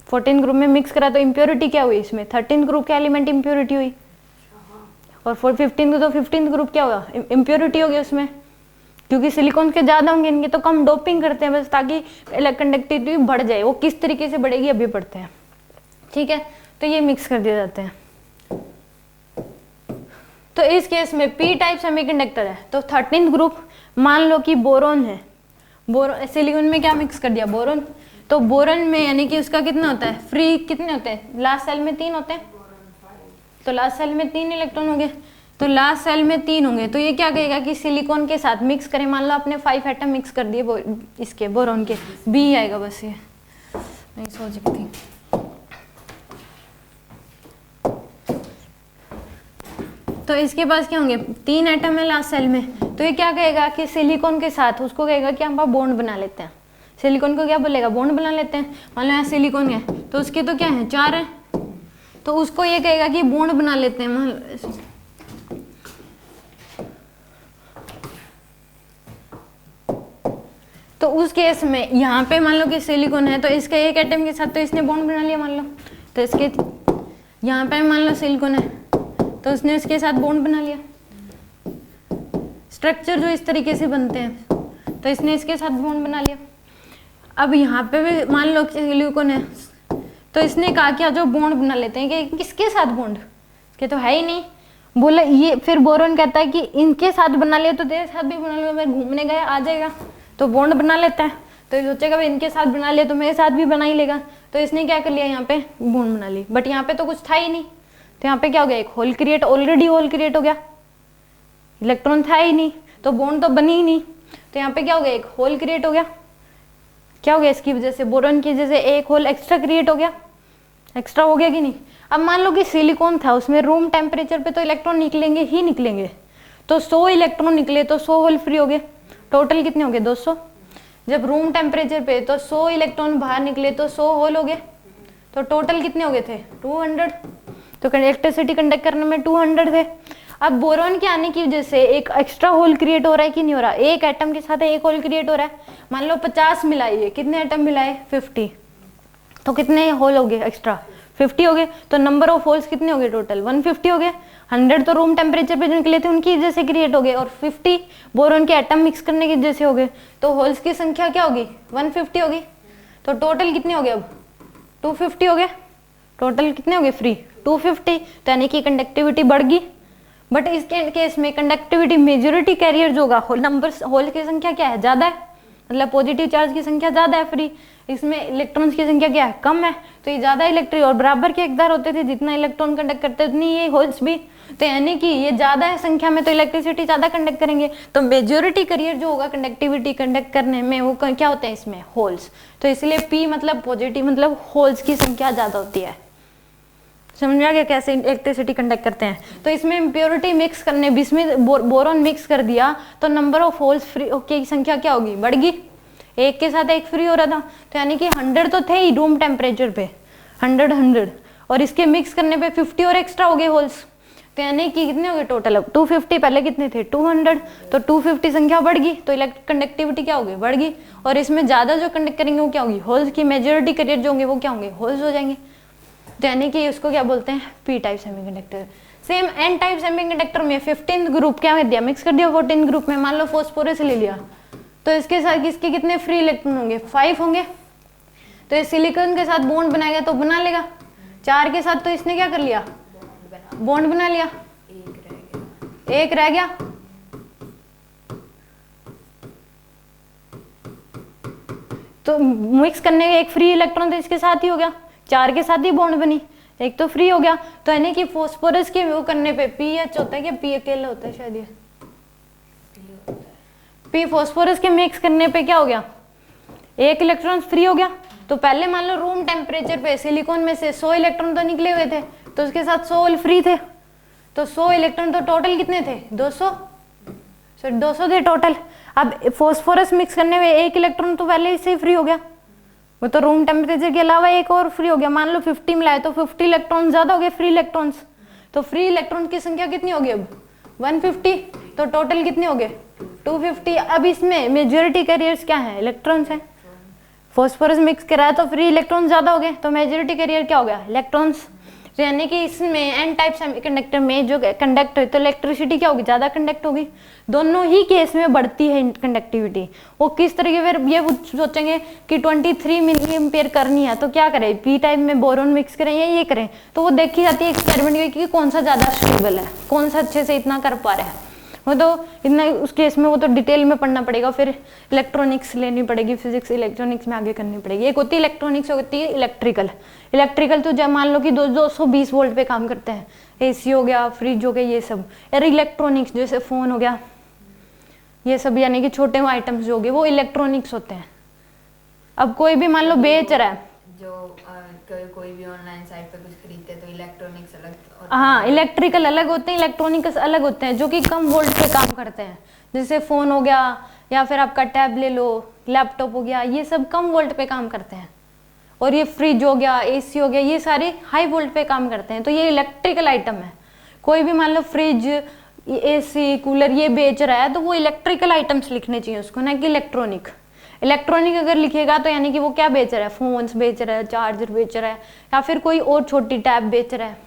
14 ग्रुप में मिक्स करा तो इम्प्योरिटी क्या हुई, इसमें 13th ग्रुप के एलिमेंट इम्प्योरिटी हुई, और 15th तो 15th ग्रुप क्या होगा, इम्प्योरिटी हो गया उसमें, क्योंकि सिलिकॉन के ज़्यादा होंगे, इनके तो कम डोपिंग करते हैं बस ताकि कंडक्टिविटी बढ़ जाए। वो किस तरीके से बढ़ेगी अभी पढ़ते हैं, ठीक है। तो ये मिक्स कर दिए जाते हैं। तो इस केस में पी टाइप सेमीकंडक्टर है, तो 13th ग्रुप मान लो कि बोरोन है, बोरोन सिलिकॉन में क्या मिक्स कर दिया, बोरोन, तो बोरोन में यानी कि उसका कितना होता है, फ्री कितने होते हैं, लास्ट सेल में 3 होते हैं, तो लास्ट सेल में 3 इलेक्ट्रॉन हो गए, तो लास्ट सेल में 3 होंगे, तो ये क्या कहेगा कि सिलिकॉन के साथ मिक्स करें, मान लो आपने 5 एटम मिक्स कर दिए इसके बोरोन के, बी आएगा बस, ये नहीं सोच रही थी। तो इसके पास क्या होंगे, 3 एटम है लास्ट सेल में, तो ये क्या कहेगा कि सिलिकॉन के साथ उसको कहेगा कि हम बॉन्ड बना लेते हैं, सिलिकॉन को क्या बोलेगा, बॉन्ड बना लेते हैं। मान लो यहाँ सिलिकॉन है तो उसके तो क्या है 4 है, तो उसको ये कहेगा कि बॉन्ड बना लेते हैं, मान तो उस केस में यहाँ पे मान लो कि सिलिकॉन है तो इसके एक एटम के साथ तो इसने बॉन्ड बना लिया मान लो, तो इसके यहाँ पे मान लो सिलिकॉन है तो उसने इसके साथ बॉन्ड बना लिया। स्ट्रक्चर जो इस तरीके से बनते हैं तो इसने इसके साथ बॉन्ड बना लिया। अब यहाँ पे भी मान लो कि सिलिकॉन है तो इसने कहा क्या जो बॉन्ड बना लेते हैं कि किसके साथ बॉन्ड, इसके तो है ही नहीं, बोला ये, फिर बोरोन कहता है कि इनके साथ बना लिया तो तेरे साथ भी बना लिया, मैं घूमने गया आ जाएगा तो बॉन्ड बना लेता है, तो ये सोचेगा भाई इनके साथ बना लिया तो मेरे साथ भी बना ही लेगा, तो इसने क्या कर लिया यहाँ पे बॉन्ड बना ली, बट यहाँ पे तो कुछ था ही नहीं, तो यहाँ पे क्या हो गया, एक hole create, already hole create हो गया, इलेक्ट्रॉन था ही नहीं तो बॉन्ड तो बनी ही नहीं, तो यहाँ पे क्या हो गया, एक होल क्रिएट हो गया। क्या हो गया, इसकी वजह से बोरोन की वजह से एक होल एक्स्ट्रा क्रिएट हो गया, एक्स्ट्रा हो गया कि नहीं। अब मान लो कि सिलिकॉन था उसमें रूम टेम्परेचर पे तो इलेक्ट्रॉन निकलेंगे ही निकलेंगे, तो 100 इलेक्ट्रॉन निकले तो 100 होल फ्री हो गए, टोटल कितने हो गए 200। जब रूम टेम्परेचर पे तो 100 इलेक्ट्रॉन बाहर निकले तो 100 होल हो गए, तो टोटल कितने हो गए थे 200, तो इलेक्ट्रिसिटी कंडक्ट करने में 200 थे। अब बोरोन के आने की वजह से एक एक्स्ट्रा होल क्रिएट हो रहा है कि नहीं हो रहा, एक एटम के साथ एक होल क्रिएट हो रहा है, मान लो 50 मिलाइए, कितने एटम मिलाए 50, तो कितने होल हो गए एक्स्ट्रा 50 हो गए, तो नंबर ऑफ होल्स कितने हो गए टोटल 150 हो गए। 100 तो रूम टेम्परेचर पे जो निकले थे उनकी वजह से क्रिएट हो गए, और 50 बोरोन के एटम मिक्स करने की वजह से हो गए, तो होल्स की संख्या क्या होगी 150 होगी, तो टोटल कितने हो गए अब 250 हो गए, टोटल कितने हो गए फ्री 250, तो यानी कि कंडक्टिविटी बढ़ गई। बट इसके केस में कंडक्टिविटी मेजोरिटी कैरियर जो होगा, नंबर होल की संख्या क्या है ज़्यादा है, मतलब पॉजिटिव चार्ज की संख्या ज़्यादा है फ्री, इसमें इलेक्ट्रॉन्स की संख्या क्या है कम है, तो ये ज़्यादा इलेक्ट्रिक और बराबर के हकदार होते थे, जितना इलेक्ट्रॉन कंडक्ट करते उतनी ये होल्स भी, तो यानी कि ये ज़्यादा है संख्या में तो इलेक्ट्रिसिटी ज़्यादा कंडक्ट करेंगे, तो मेजोरिटी कैरियर जो होगा कंडक्टिविटी कंडक्ट करने में वो क्या होते हैं इसमें होल्स, तो इसलिए पी मतलब पॉजिटिव मतलब होल्स की संख्या ज़्यादा होती है। समझ आ गया कैसे इलेक्ट्रिसिटी कंडक्ट करते हैं। तो इसमें इम्प्योरिटी मिक्स करने, इसमें बोरोन मिक्स कर दिया तो नंबर ऑफ होल्स फ्री की संख्या क्या होगी बढ़ गई, एक के साथ एक फ्री हो रहा था, तो यानी कि 100 तो थे ही रूम टेम्परेचर पे 100 और इसके मिक्स करने पे 50 और एक्स्ट्रा हो गए होल्स, तो यानी कि कितने हो गए टोटल अब 250, पहले कितने थे 200, तो 250 संख्या बढ़ गई तो इलेक्ट्रिक कंडक्टिविटी क्या होगी बढ़ गई, और इसमें ज़्यादा जो कंडक्ट करेंगे वो क्या होगी होल्स की, मेजोरिटी कैरियर जो होंगे वो क्या होंगे होल्स हो जाएंगे। तो यानी कि उसको क्या बोलते हैं, P type semiconductor. Same N type semiconductor में 15th ग्रुप क्या कर दिया, मिक्स कर दिया 14th ग्रुप में, मान लो फास्फोरस ले लिया, तो इसके साथ इसके कितने फ्री इलेक्ट्रॉन होंगे, 5 होंगे। तो ये सिलिकॉन के साथ बॉन्ड बनाएगा तो बना लेगा, 4 के साथ तो इसने क्या कर लिया, बॉन्ड बना लिया, एक रह गया। तो मिक्स करने का एक फ्री इलेक्ट्रॉन तो इसके साथ ही हो गया, 4 के साथ ही बॉन्ड बनी, एक तो फ्री हो गया। तो यानी कि फास्फोरस के वो करने पे पीएच होता है क्या, पी अकेला होता है शायद, ये पी फास्फोरस के मिक्स करने पे क्या हो गया, एक इलेक्ट्रॉन फ्री हो गया। तो पहले मान लो रूम टेम्परेचर पे सिलिकॉन में से 100 इलेक्ट्रॉन तो निकले हुए थे, तो उसके साथ 100 फ्री थे, तो 100 इलेक्ट्रॉन तो टोटल कितने थे, 200, 200 थे टोटल। अब फास्फोरस मिक्स करने में एक इलेक्ट्रॉन तो पहले से ही फ्री हो गया, वो तो रूम टेम्परेचर के अलावा एक और फ्री हो गया, मान लो 50 मिलाए तो 50 इलेक्ट्रॉन ज्यादा हो गए फ्री इलेक्ट्रॉन्स। तो फ्री इलेक्ट्रॉन की संख्या कितनी होगी अब, 150, तो टोटल कितने हो गए, 250। अब इसमें मेजॉरिटी कैरियर्स क्या है, इलेक्ट्रॉन्स हैं, फास्फोरस मिक्स कराया तो फ्री इलेक्ट्रॉन ज्यादा हो गए, तो मेजॉरिटी कैरियर क्या हो गया, इलेक्ट्रॉन्स। तो यानी कि इसमें एन टाइप सेमीकंडक्टर में जो कंडक्ट है तो इलेक्ट्रिसिटी क्या होगी, ज्यादा कंडक्ट होगी। दोनों ही केस में बढ़ती है कंडक्टिविटी। वो किस तरीके फिर ये सोचेंगे कि 23 मिली एम्पियर करनी है तो क्या करें, पी टाइप में बोरॉन मिक्स करें या ये करें, तो वो देखी जाती है एक्सपेरिमेंट में कि कौन सा ज्यादा स्टेबल है, कौन सा अच्छे से इतना कर पा रहा है। वो तो इतना उस केस में वो तो डिटेल में पढ़ना पड़ेगा, फिर इलेक्ट्रॉनिक्स लेनी पड़ेगी, फिजिक्स इलेक्ट्रॉनिक्स में आगे करनी पड़ेगी। एक होती है इलेक्ट्रॉनिक्स, होती है इलेक्ट्रिकल। इलेक्ट्रिकल तो जब मान लो कि 220 वोल्ट पे काम करते हैं, एसी हो गया, फ्रिज हो गया, ये सब। यार इलेक्ट्रॉनिक्स जैसे फोन हो गया, ये सब यानी कि छोटे आइटम्स जो हो गए वो इलेक्ट्रॉनिक्स होते हैं। अब कोई भी मान लो बेच रहा है, जो कोई भी ऑनलाइन साइट पे कुछ खरीदते हैं तो इलेक्ट्रॉनिक्स अलग और हाँ इलेक्ट्रिकल अलग होते हैं, इलेक्ट्रॉनिक्स अलग होते हैं, जो कि कम वोल्ट पे काम करते हैं। जैसे फोन हो गया या फिर आपका टैब ले लो, लैपटॉप हो गया, ये सब कम वोल्ट पे काम करते हैं। और ये फ्रिज हो गया, एसी हो गया, ये सारे हाई वोल्ट पे काम करते हैं, तो ये इलेक्ट्रिकल आइटम है। कोई भी मान लो फ्रिज, एसी, कूलर ये बेच रहा है तो वो इलेक्ट्रिकल आइटम्स लिखने चाहिए उसको, ना कि इलेक्ट्रॉनिक। इलेक्ट्रॉनिक अगर लिखेगा तो यानी कि वो क्या बेच रहा है, फोन्स बेच रहा है, चार्जर बेच रहा है, या फिर कोई और छोटी टैब बेच रहा है,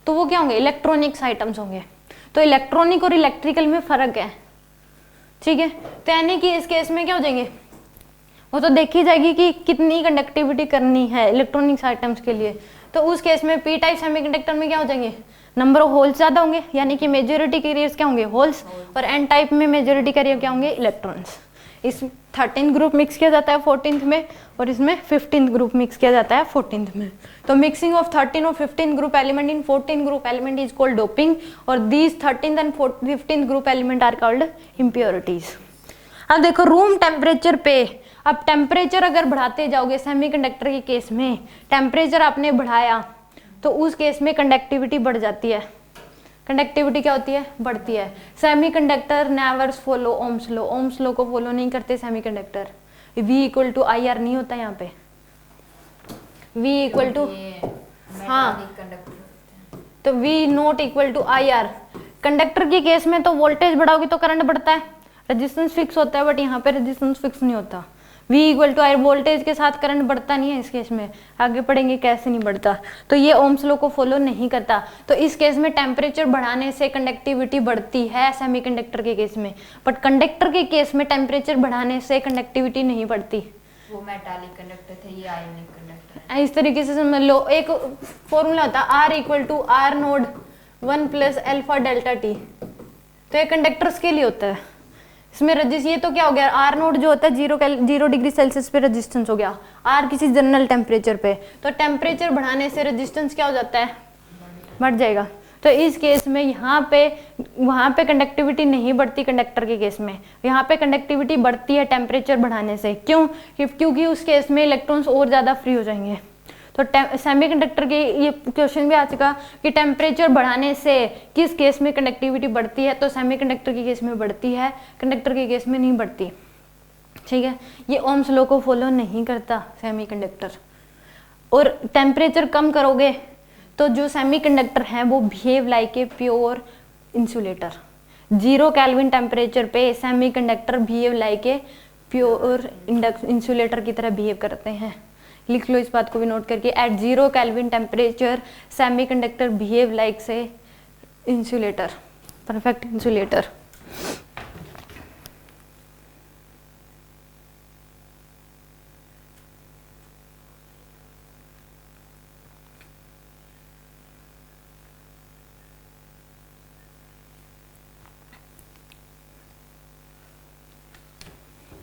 तो वो क्या होंगे, इलेक्ट्रॉनिक्स आइटम्स होंगे। तो इलेक्ट्रॉनिक और इलेक्ट्रिकल में फर्क है, ठीक है। तो यानी कि इस केस में क्या हो जाएंगे, वो तो देखी जाएगी कि कितनी कंडक्टिविटी करनी है इलेक्ट्रॉनिक्स आइटम्स के लिए। तो उस केस में पी टाइप सेमीकंडक्टर में क्या हो जाएंगे, नंबर ऑफ होल्स ज्यादा होंगे, यानी कि मेजॉरिटी कैरियर्स क्या होंगे, होल्स। और एन टाइप में मेजॉरिटी कैरियर क्या होंगे, इलेक्ट्रॉन्स। इस 13th ग्रुप मिक्स किया जाता है 14th में, और इसमें 15th ग्रुप मिक्स किया जाता है 14th में। तो मिक्सिंग ऑफ 13 और 15th group element in 14th group element is called doping, और these 13th and 15th group element are called impurities. अब देखो रूम टेम्परेचर पे, अब टेम्परेचर अगर बढ़ाते जाओगे सेमीकंडक्टर के केस में, टेम्परेचर आपने बढ़ाया तो उस केस में कंडक्टिविटी बढ़ जाती है। कंडक्टिविटी क्या होती है, बढ़ती है। Semiconductor never's follow Ohm's law, Ohm's law को फॉलो नहीं करते semiconductor. V equal to IR नहीं होता यहाँ पे, V इक्वल टू, हाँ तो V not equal to IR। Conductor के केस में तो वोल्टेज बढ़ाओगे तो करंट बढ़ता है, रेजिस्टेंस फिक्स होता है, बट यहाँ पे रेजिस्टेंस फिक्स नहीं होता। V equal to IR, voltage के साथ करंट बढ़ता नहीं है इस केस में, आगे पढ़ेंगे कैसे नहीं बढ़ता। तो ये ओम्स लॉ को फॉलो नहीं करता। तो इस केस में टेम्परेचर बढ़ाने से कंडक्टिविटी बढ़ती है सेमीकंडक्टर के केस में, बट कंडक्टर के केस में टेम्परेचर बढ़ाने से कंडक्टिविटी नहीं बढ़ती। वो मेटालिक कंडक्टर थे, ये आयोनिक कंडक्टर। इस तरीके से समझ लो, एक फॉर्मूला होता है R equal to R naught 1 plus alpha delta T, तो ये कंडक्टर्स के लिए होता है। इसमें रजिस, ये तो क्या हो गया, आर नोड जो होता है 0 डिग्री सेल्सियस पे रेजिस्टेंस हो गया, आर किसी जनरल टेम्परेचर पे, तो टेम्परेचर बढ़ाने से रेजिस्टेंस क्या हो जाता है, बढ़ जाएगा। तो इस केस में यहाँ पे वहाँ पे कंडक्टिविटी नहीं बढ़ती कंडक्टर के केस में, यहाँ पे कंडक्टिविटी बढ़ती है टेम्परेचर बढ़ाने से। क्यों, क्योंकि उस केस में इलेक्ट्रॉन्स और ज़्यादा फ्री हो जाएंगे। तो सेमीकंडक्टर के ये क्वेश्चन भी आ चुका कि टेम्परेचर बढ़ाने से किस केस में कंडक्टिविटी बढ़ती है, तो सेमीकंडक्टर के केस में बढ़ती है, कंडक्टर के केस में नहीं बढ़ती, ठीक है। ये ओम्स लॉ को फॉलो नहीं करता सेमीकंडक्टर। और टेम्परेचर कम करोगे तो जो सेमीकंडक्टर है वो behave like a pure insulator. 0 kelvin temperature पे semiconductor behave like a pure insulator की तरह बिहेव करते हैं। लिख लो इस बात को भी नोट करके, at 0 kelvin temperature semiconductor behave like से इंसुलेटर, परफेक्ट इंसुलेटर।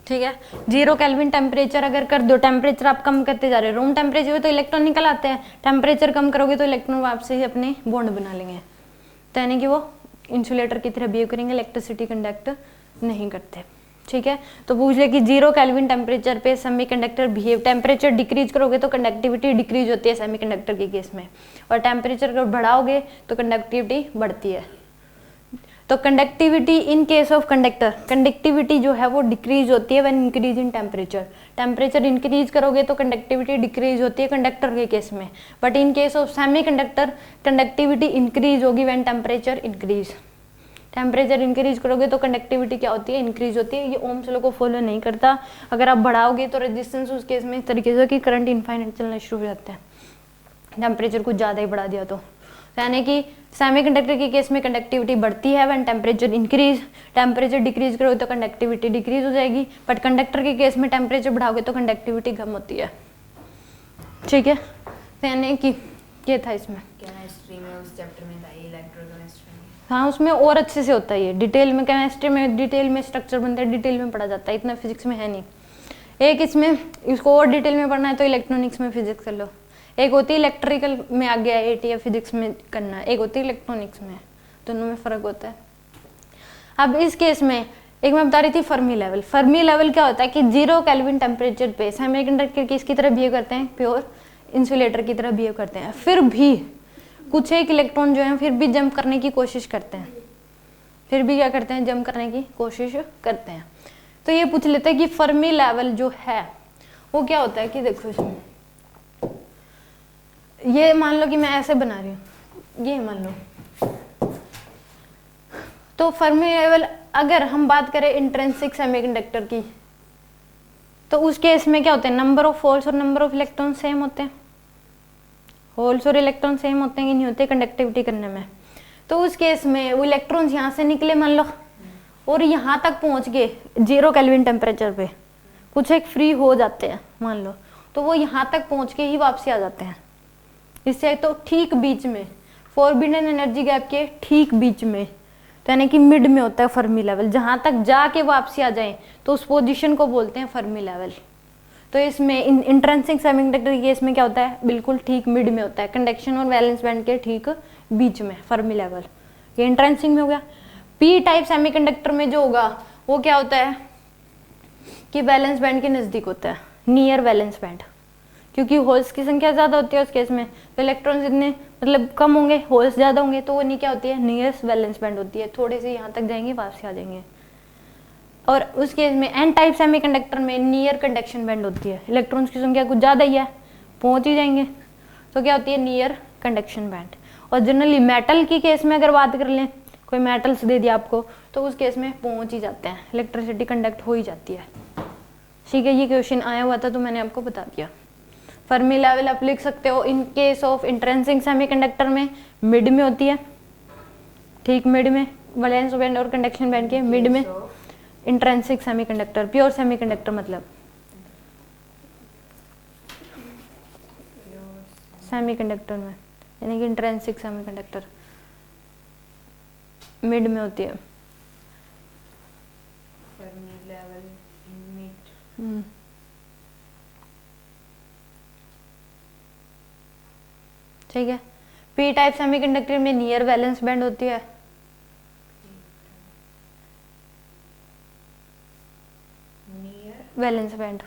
ठीक है, 0 केल्विन टेम्परेचर अगर कर दो, टेम्परेचर आप कम करते जा रहे हो, रूम टेम्परेचर में तो इलेक्ट्रॉन निकल आते हैं, टेम्परेचर कम करोगे तो इलेक्ट्रॉन आपसे ही अपने बॉन्ड बना लेंगे, तो यानी कि वो इंसुलेटर की तरह बिहेव करेंगे, इलेक्ट्रिसिटी कंडक्ट नहीं करते। ठीक है, तो पूछ ले कि 0 केल्विन टेम्परेचर पे सेमीकंडक्टर बिहेव, टेम्परेचर डिक्रीज करोगे तो कंडक्टिविटी डिक्रीज होती है सेमीकंडक्टर के केस में, और टेम्परेचर अगर बढ़ाओगे तो कंडक्टिविटी बढ़ती है। तो conductivity in case of conductor, conductivity जो है वो डिक्रीज होती है when increase in temperature, temperature increase करोगे तो कंडक्टिविटी डिक्रीज होती है कंडक्टर के केस में, but in case of semiconductor conductivity increase होगी when temperature increase, temperature increase करोगे तो कंडक्टिविटी क्या होती है, इंक्रीज होती है। ये ओम्स लॉ को फॉलो नहीं करता, अगर आप बढ़ाओगे तो रेजिस्टेंस उस केस में इस तरीके से कि करंट इनफाइनाइट चलना शुरू हो जाता है, टेम्परेचर कुछ ज़्यादा ही बढ़ा दिया तो यानी कि सेमीकंडक्टर के केस में कंडक्टिविटी बढ़ती है when temperature increase, temperature decrease करोगे तो कंडक्टिविटी डिक्रीज हो जाएगी, बट कंडक्टर के केस में टेम्परेचर बढ़ाओगे तो कंडक्टिविटी कम होती है। ठीक है, तो यानी कि ये था इसमें, केमिस्ट्री में उस चैप्टर में था इलेक्ट्रोकेमिस्ट्री में। हाँ उसमें और अच्छे से होता है ये, डिटेल में केमिस्ट्री में डिटेल में स्ट्रक्चर बनता है, डिटेल में पढ़ा जाता है, इतना फिजिक्स में है नहीं। एक इसमें इसको और डिटेल में पढ़ना है तो इलेक्ट्रॉनिक्स में फिजिक्स कर लो, एक होती है इलेक्ट्रिकल में आ गया एटी या फिजिक्स में करना है, एक होती है इलेक्ट्रॉनिक्स में, दोनों में फ़र्क होता है। अब इस केस में एक मैं बता रही थी फर्मी लेवल, फर्मी लेवल क्या होता है कि 0 केल्विन टेम्परेचर पे सेमीकंडक्टर किसकी तरह बिहेव करते हैं, प्योर इंसुलेटर की तरह बिहेव करते हैं, फिर भी कुछ एक इलेक्ट्रॉन जो है फिर भी जंप करने की कोशिश करते हैं, फिर भी क्या करते हैं, जंप करने की कोशिश करते हैं। तो ये पूछ लेते हैं कि फर्मी लेवल जो है वो क्या होता है, कि देखो इसमें ये मान लो कि मैं ऐसे बना रही हूँ, ये मान लो, तो फर्मी लेवल अगर हम बात करें इंट्रिंसिक सेमीकंडक्टर की तो उस केस में क्या होते हैं, नंबर ऑफ होल्स और नंबर ऑफ इलेक्ट्रॉन सेम होते हैं, होल्स और इलेक्ट्रॉन सेम होते हैं कि नहीं होते कंडक्टिविटी करने में। तो उस केस में वो इलेक्ट्रॉन्स यहाँ से निकले मान लो और यहाँ तक पहुँच गए 0 केल्विन टेम्परेचर पे, कुछ एक फ्री हो जाते हैं मान लो, तो वो यहाँ तक पहुँच के ही वापसी आ जाते हैं, इससे तो ठीक बीच में, फॉरबिडन एनर्जी गैप के ठीक बीच में, तो यानी कि मिड में होता है फर्मी लेवल, जहाँ तक जाके वापसी आ जाए तो उस पोजीशन को बोलते हैं फर्मी लेवल। तो इसमें इंट्रिंसिक सेमीकंडक्टर के केस में क्या होता है, बिल्कुल ठीक मिड में होता है, कंडक्शन और वैलेंस बैंड के ठीक बीच में फर्मी लेवल, ये इंट्रिंसिक में हो गया। पी टाइप सेमीकंडक्टर में जो होगा वो क्या होता है कि वैलेंस बैंड के नज़दीक होता है, नियर वैलेंस बैंड, क्योंकि होल्स की संख्या ज़्यादा होती है उस केस में, तो इलेक्ट्रॉन्स इतने मतलब कम होंगे, होल्स ज़्यादा होंगे, तो वो नहीं क्या होती है, नियरेस्ट वैलेंस बैंड होती है, थोड़े से यहाँ तक जाएंगे वापस आ जाएंगे। और उस केस में एन टाइप सेमीकंडक्टर में नियर कंडक्शन बैंड होती है, इलेक्ट्रॉन्स की संख्या कुछ ज़्यादा ही है, पहुँच ही जाएंगे, तो क्या होती है, नियर कंडक्शन बैंड। और जनरली मेटल की केस में अगर बात कर लें, कोई मेटल्स दे दिया आपको, तो उस केस में पहुँच ही जाते हैं, इलेक्ट्रिसिटी कंडक्ट हो ही जाती है। ठीक है, ये क्वेश्चन आया हुआ था तो मैंने आपको बता दिया। फर्मी लेवल आप लिख सकते हो, इन केस ऑफ इंट्रिंसिक सेमीकंडक्टर में मिड में होती है, ठीक मिड में, वैलेंस बैंड और कंडक्शन बैंड के मिड में, इंट्रिंसिक सेमीकंडक्टर, प्योर सेमीकंडक्टर मतलब सेमीकंडक्टर में, यानी कि इंट्रिंसिक सेमीकंडक्टर मिड में होती है। फर्मी लेवल मिड, ठीक है। पी टाइप सेमीकंडक्टर में नियर वैलेंस बैंड होती है, near valence band,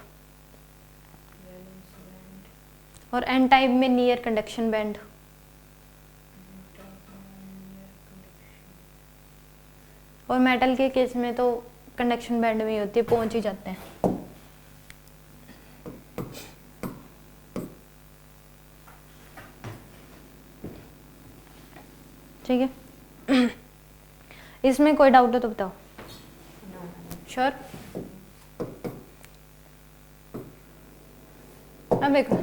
valence band, और एन टाइप में नियर कंडक्शन बैंड। और मेटल के केस में तो कंडक्शन बैंड में ही होती है, पहुंच ही जाते हैं। ठीक है, इसमें कोई डाउट हो तो बताओ। श्योर? अब देखो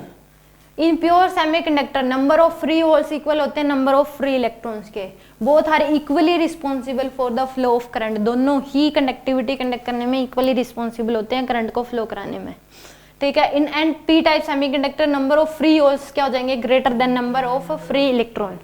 in pure semiconductor number of free holes equal होते हैं नंबर ऑफ फ्री इलेक्ट्रॉन्स के। Both are equally responsible for the flow of current, दोनों ही कंडक्टिविटी कंडक्ट करने में इक्वली रिस्पॉन्सिबल होते हैं करंट को फ्लो कराने में। ठीक है, in and P type semiconductor number of free holes क्या हो जाएंगे, greater than number of free electron.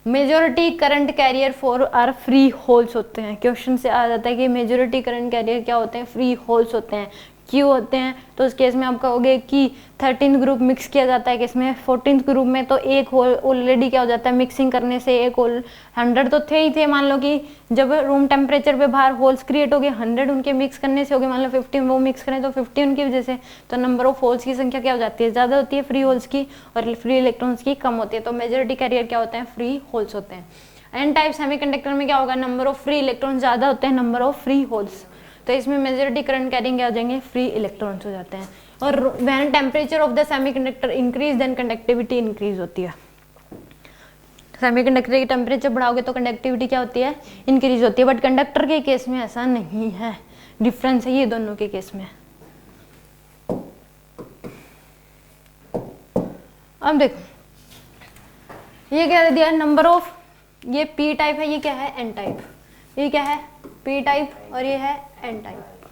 Majority current carrier for are free holes होते हैं। क्वेश्चन से आ जाता है कि मेजोरिटी करंट कैरियर क्या होते हैं, फ्री होल्स होते हैं। क्यों होते हैं, तो उस केस में आप कहोगे कि 13th ग्रुप मिक्स किया जाता है किसमें, 14th ग्रुप में, तो एक होल ऑलरेडी क्या हो जाता है मिक्सिंग करने से एक होल 100 तो थे ही थे। मान लो कि जब रूम टेम्परेचर पे बाहर होल्स क्रिएट हो गए 100 उनके मिक्स करने से हो गए, मान लो 50 वो मिक्स करें तो 50 उनकी वजह से, तो नंबर ऑफ होल्स की संख्या क्या हो जाती है, ज़्यादा होती है फ्री होल्स की, और फ्री इलेक्ट्रॉन्स की कम होती है। तो मेजोरिटी कैरियर क्या होते हैं, फ्री होल्स होते हैं। एन टाइप सेमीकंडक्टर में क्या होगा, नंबर ऑफ फ्री इलेक्ट्रॉन ज़्यादा होते हैं नंबर ऑफ फ्री होल्स, तो इसमें मेजोरिटी करंट कैरिंग क्या हो जाएंगे, फ्री इलेक्ट्रॉन्स हो जाते हैं। और when temperature of the semiconductor increase then conductivity increase होती है। सेमीकंडक्टर की टेम्परेचर बढ़ाओगे तो कंडक्टिविटी क्या होती है, इंक्रीज होती है। बट कंडक्टर के केस में ऐसा नहीं है, डिफरेंस है ये दोनों के केस में। अब देखो ये क्या दिया, नंबर ऑफ, ये पी टाइप है, ये क्या है एन टाइप, ये क्या है पी टाइप और ये है एन टाइप।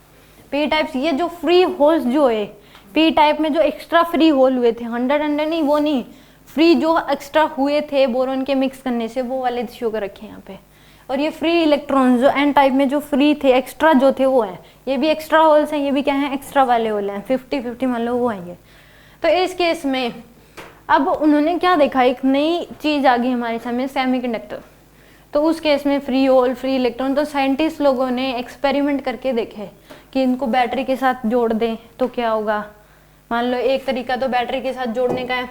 पी टाइप ये जो फ्री होल्स जो है पी टाइप में, जो एक्स्ट्रा फ्री होल हुए थे 100 नहीं, वो नहीं, फ्री जो एक्स्ट्रा हुए थे बोरोन के मिक्स करने से, वो वाले शो कर रखे हैं यहाँ पे। और ये फ्री इलेक्ट्रॉन जो एन टाइप में जो फ्री थे एक्स्ट्रा जो थे वो है, ये भी एक्स्ट्रा होल्स हैं, ये भी क्या है एक्स्ट्रा वाले होल हैं, 50-50 मान लो वो है ये। तो इस केस में अब उन्होंने क्या देखा, एक नई चीज आ गई हमारे सामने, सेमीकंडक्टर। तो उस केस में फ्री होल फ्री इलेक्ट्रॉन, तो साइंटिस्ट लोगों ने एक्सपेरिमेंट करके देखे कि इनको बैटरी के साथ जोड़ दें तो क्या होगा। मान लो एक तरीका तो बैटरी के साथ जोड़ने का है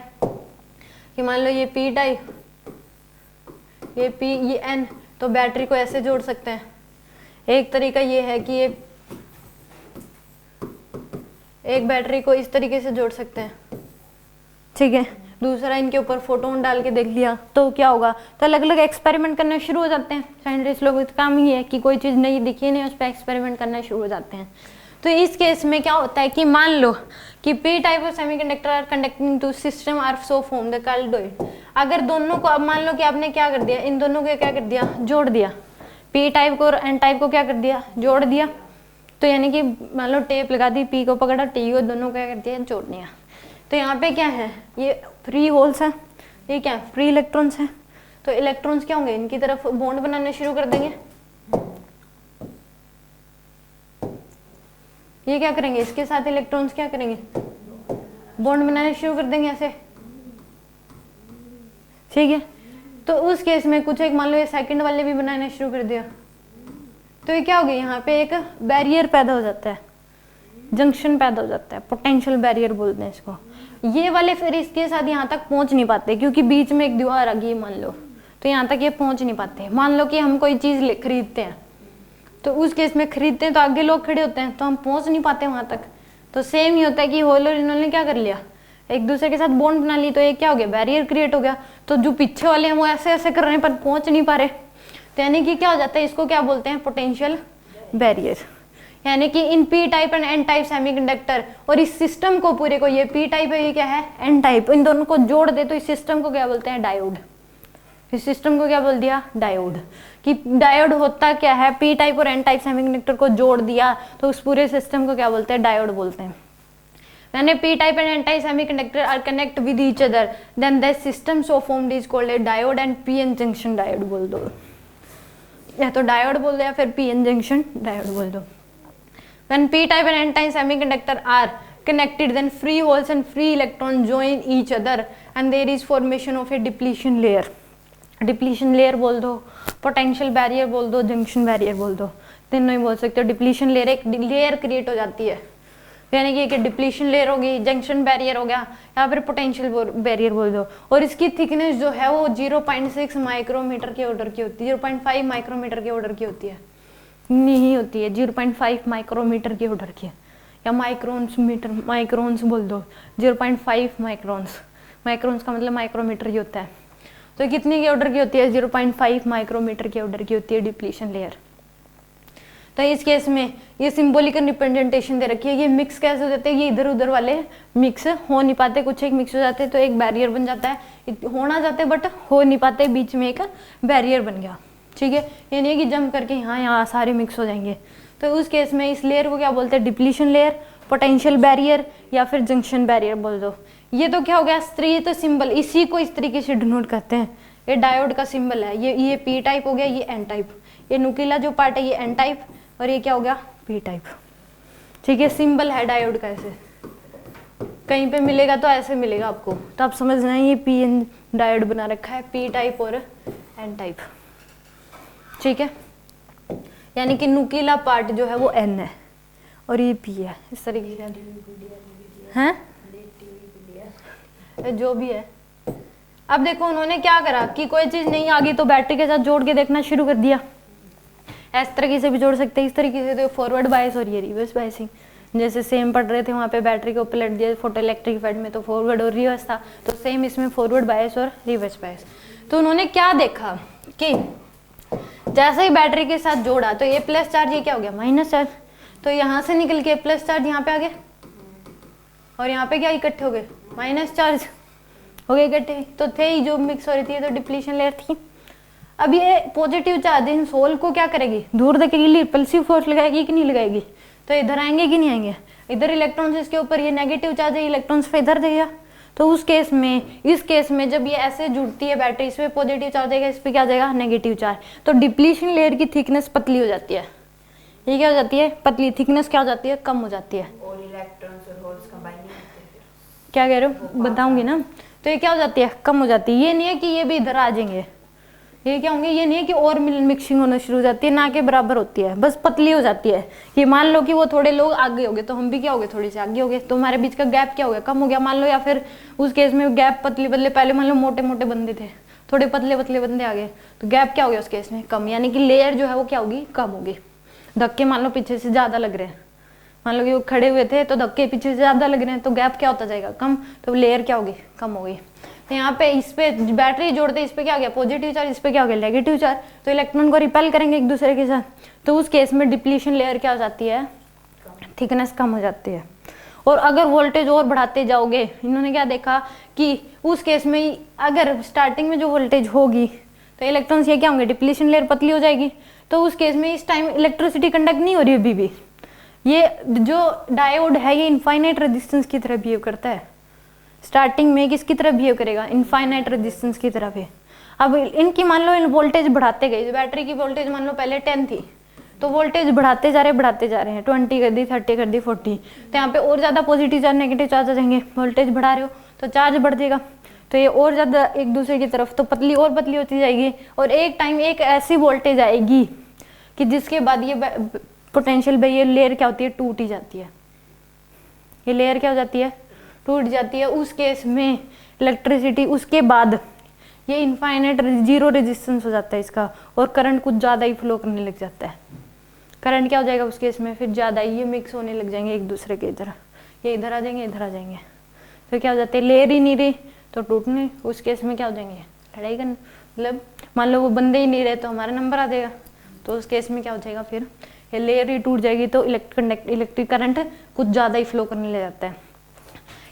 कि मान लो ये पी टाइप, ये पी, ये एन, तो बैटरी को ऐसे जोड़ सकते हैं। एक तरीका ये है कि ये एक बैटरी को इस तरीके से जोड़ सकते हैं, ठीक है। दूसरा इनके ऊपर फोटोन डाल के देख लिया तो क्या होगा, तो अलग अलग एक्सपेरिमेंट करना शुरू हो जाते हैं साइंटिस्ट लोगों का काम ही है कि कोई चीज़ नई दिखी नहीं उस पर एक्सपेरिमेंट करना शुरू हो जाते हैं। तो इस केस में क्या होता है कि मान लो कि P type of semiconductor are conducting to system are so form the colloid. अगर दोनों को, अब मान लो कि आपने क्या कर दिया, इन दोनों को क्या कर दिया, जोड़ दिया, पी टाइप को और एन टाइप को क्या कर दिया, जोड़ दिया। तो यानी कि मान लो टेप लगा दी, पी को पकड़ा, टी को, दोनों को क्या कर दिया, जोड़ दिया। तो यहाँ पे क्या है, ये फ्री होल्स है, ये क्या है फ्री इलेक्ट्रॉन्स है। तो इलेक्ट्रॉन्स क्या होंगे, इनकी तरफ बॉन्ड बनाने शुरू कर देंगे। ये क्या करेंगे, इसके साथ इलेक्ट्रॉन्स क्या करेंगे, बॉन्ड बनाने शुरू कर देंगे ऐसे, ठीक है। तो उस केस में कुछ एक मान लो ये सेकंड वाले भी बनाने शुरू कर दिया, तो ये क्या हो गया, यहाँ पे एक बैरियर पैदा हो जाता है, जंक्शन पैदा हो जाता है, पोटेंशियल बैरियर बोलते हैं इसको। ये वाले फिर इसके साथ यहाँ तक पहुंच नहीं पाते क्योंकि बीच में एक दीवार आ गई मान लो, तो यहाँ तक ये पहुंच नहीं पाते। मान लो कि हम कोई चीज़ खरीदते हैं, तो उस केस में खरीदते हैं तो आगे लोग खड़े होते हैं तो हम पहुंच नहीं पाते वहाँ तक। तो सेम ही होता है कि होल और इन्होंने क्या कर लिया, एक दूसरे के साथ बॉन्ड बना ली, तो ये क्या हो गया, बैरियर क्रिएट हो गया। तो जो पीछे वाले हैं वो ऐसे ऐसे कर रहे हैं पर पहुंच नहीं पा रहे, तो यानी कि क्या हो जाता है, इसको क्या बोलते हैं, पोटेंशियल बैरियर। यानी कि इन P type and N type semiconductor, और इस सिस्टम को पूरे को, ये पी टाइप है ये क्या है एन टाइप, इन दोनों को जोड़ दे तो इस सिस्टम को क्या बोलते हैं, डायोड। इस सिस्टम को क्या बोल दिया, डायोड। कि डायोड होता क्या है, पी टाइप और एन टाइप सेमीकंडक्टर को जोड़ दिया तो उस पूरे सिस्टम को क्या बोलते हैं, डायोड बोलते हैं। यानी P type and N type semiconductor are connect with each other then the system so formed is called a diode and P N junction diode बोल दो, या तो डायोड बोल दो या फिर पी एन जंक्शन डायोड बोल दो। When p type and n type semiconductor are connected, then free holes and free electrons join each other and there is formation of a depletion layer. Depletion layer बोल दो, potential barrier बोल दो, junction barrier बोल दो, तीनों ही बोल सकते हो। depletion layer एक layer create हो जाती है, यानी कि एक डिप्लीशन लेयर होगी, जंक्शन बैरियर हो गया, या फिर पोटेंशियल बैरियर बोल दो। और इसकी थिकनेस जो है वो 0.6 माइक्रोमीटर के ऑर्डर की होती है, 0.5 माइक्रोमीटर के ऑर्डर की होती है, नहीं होती है 0.5 माइक्रोमीटर के ऑर्डर की, या माइक्रोन्स मीटर, माइक्रोन्स बोल दो, 0.5 माइक्रोन्स, माइक्रोन्स का मतलब माइक्रोमीटर ही होता है। तो कितने के ऑर्डर की होती है, 0.5 माइक्रोमीटर के ऑर्डर की होती है डिप्लीशन लेयर। तो इस केस में ये सिंबॉलिक रिप्रेजेंटेशन दे रखी है। ये मिक्स कैसे हो जाते हैं, ये इधर उधर वाले मिक्स हो नहीं पाते, कुछ एक मिक्स हो जाते हैं तो एक बैरियर बन जाता है, होना चाहते बट हो नहीं पाते, बीच में एक बैरियर बन गया, ठीक है। ये नहीं है कि जंप करके यहाँ सारे मिक्स हो जाएंगे। तो उस केस में इस लेयर को क्या बोलते हैं, डिप्लीशन लेयर, पोटेंशियल बैरियर या फिर जंक्शन बैरियर बोल दो। ये तो क्या हो गया, ये तो सिंबल, इसी को इस तरीके से डिनोट करते हैं। ये डायोड का सिंबल है, ये पी टाइप हो गया, ये एन टाइप, ये नुकीला जो पार्ट है ये एन टाइप और ये क्या हो गया, पी टाइप, ठीक है। सिंबल है डायोड का, ऐसे कहीं पे मिलेगा तो ऐसे मिलेगा आपको, तो आप समझना ये पी एन डायोड बना रखा है, पी टाइप और एन टाइप, ठीक है। यानी कि नुकीला पार्ट जो है वो एन है और ये पी है, इस तरीके से हैं, जो भी है। अब देखो उन्होंने क्या करा कि कोई चीज नहीं आ गई तो बैटरी के साथ जोड़ के देखना शुरू कर दिया। इस तरीके से भी जोड़ सकते हैं, इस तरीके से, तो फॉरवर्ड बायस और ये रिवर्स बायसिंग, जैसे सेम पढ़ रहे थे वहाँ पे बैटरी को पलट दिया फोटो इलेक्ट्रिक इफेक्ट में, तो फॉरवर्ड और रिवर्स था, तो सेम इसमें फॉरवर्ड बायस और रिवर्स बायस। तो उन्होंने क्या देखा कि जैसे ही बैटरी के साथ जोड़ा तो ये प्लस चार्ज, ये क्या हो गया माइनस चार्ज, तो यहाँ से निकल के प्लस चार्ज यहाँ पे आ गया और यहाँ पे क्या इकट्ठे हो गए, माइनस चार्ज हो गए इकट्ठे, तो थे ही जो मिक्स हो रही थी, तो डिप्लीशन लेयर थी। अब ये पॉजिटिव चार्ज इन सोल को क्या करेगी, दूर धकेगी, रिपल्सिव फोर्स लगाएगी कि नहीं लगाएगी, तो इधर आएंगे कि नहीं आएंगे, इधर इलेक्ट्रॉन्स इसके ऊपर, ये नेगेटिव चार्ज है, इलेक्ट्रॉन्स पे इधर देगा। तो उस केस में, इस केस में जब ये ऐसे जुड़ती है बैटरी, इस पे पॉजिटिव चार्ज देगा, इस पे क्या जाएगा नेगेटिव चार्ज, तो डिप्लीशन लेयर की थिकनेस पतली हो जाती है। ये क्या हो जाती है, पतली, थिकनेस क्या हो जाती है, कम हो जाती है। और इलेक्ट्रॉन्स और होल्स कंबाइन नहीं होते, क्या कह रहे हो, बताऊंगी ना। तो ये क्या हो जाती है, कम हो जाती है। ये नहीं है कि ये भी इधर आ जाएंगे, ये क्या होंगे, ये नहीं है कि और मिक्सिंग होना शुरू हो जाती है, ना के बराबर होती है, बस पतली हो जाती है। कि मान लो कि वो थोड़े लोग आगे हो गए तो हम भी क्या हो गए, थोड़ी से आगे हो गए, तो हमारे बीच का गैप क्या हो गया, कम हो गया मान लो। या फिर उस केस में गैप पतले पतले, पहले मान लो मोटे मोटे बंदे थे, थोड़े पतले पतले बंदे आ गए, तो गैप क्या हो गया उस केस में, कम, यानी कि लेयर जो है वो क्या होगी, कम होगी। धक्के मान लो पीछे से ज्यादा लग रहे हैं, मान लो कि वो खड़े हुए थे तो धक्के पीछे से ज्यादा लग रहे हैं, तो गैप क्या होता जाएगा, कम, तो लेयर क्या होगी, कम होगी। तो यहाँ पे इस पे बैटरी जोड़ते, इस पे क्या हो गया पॉजिटिव चार्ज, इस पे क्या हो गया नेगेटिव चार्ज, तो इलेक्ट्रॉन को रिपेल करेंगे एक दूसरे के साथ, तो उस केस में डिप्लीशन लेयर क्या हो जाती है, थिकनेस कम हो जाती है। और अगर वोल्टेज और बढ़ाते जाओगे, इन्होंने क्या देखा कि उस केस में अगर स्टार्टिंग में जो वोल्टेज होगी तो इलेक्ट्रॉन्स ये क्या होंगे, डिप्लीशन लेयर पतली हो जाएगी, तो उस केस में इस टाइम इलेक्ट्रिसिटी कंडक्ट नहीं हो रही अभी भी। ये जो डायोड है ये इनफाइनाइट रेजिस्टेंस की तरह बिहेव करता है, स्टार्टिंग में किसकी तरह बिहेव करेगा, इनफाइनाइट रेजिस्टेंस की तरह है। अब इनकी मान लो वोल्टेज बढ़ाते गए, बैटरी की वोल्टेज मान लो पहले 10 थी, तो वोल्टेज बढ़ाते जा रहे हैं, 20 कर दी, 30 कर दी, 40, तो यहाँ पे और ज्यादा पॉजिटिव चार्ज नेगेटिव चार्ज आ जाएंगे, वोल्टेज बढ़ा रहे हो तो चार्ज बढ़ जाएगा, तो ये और ज्यादा एक दूसरे की तरफ, तो पतली और पतली होती जाएगी, और एक टाइम एक ऐसी वोल्टेज आएगी कि जिसके बाद ये पोटेंशियल ये लेयर क्या होती है, टूट ही जाती है। ये लेयर क्या हो जाती है, टूट जाती है। उस केस में इलेक्ट्रिसिटी उसके बाद ये इनफाइनाइट जीरो रेजिस्टेंस हो जाता है इसका, और करंट कुछ ज़्यादा ही फ्लो करने लग जाता है। करंट क्या हो जाएगा उस केस में, फिर ज़्यादा ये मिक्स होने लग जाएंगे एक दूसरे के इधर, ये इधर आ जाएंगे, इधर आ जाएंगे, तो क्या हो जाते हैं, लेयर ही नहीं रही तो टूटने, उस केस में क्या हो जाएंगे, लड़ाई करने, मतलब मान लो वो बंदे ही नहीं रहे तो हमारा नंबर आ जाएगा, तो उस केस में क्या हो जाएगा, फिर ये लेयर ही टूट जाएगी, तो इलेक्ट्रिक करंट कुछ ज़्यादा ही फ्लो करने लग जाता है।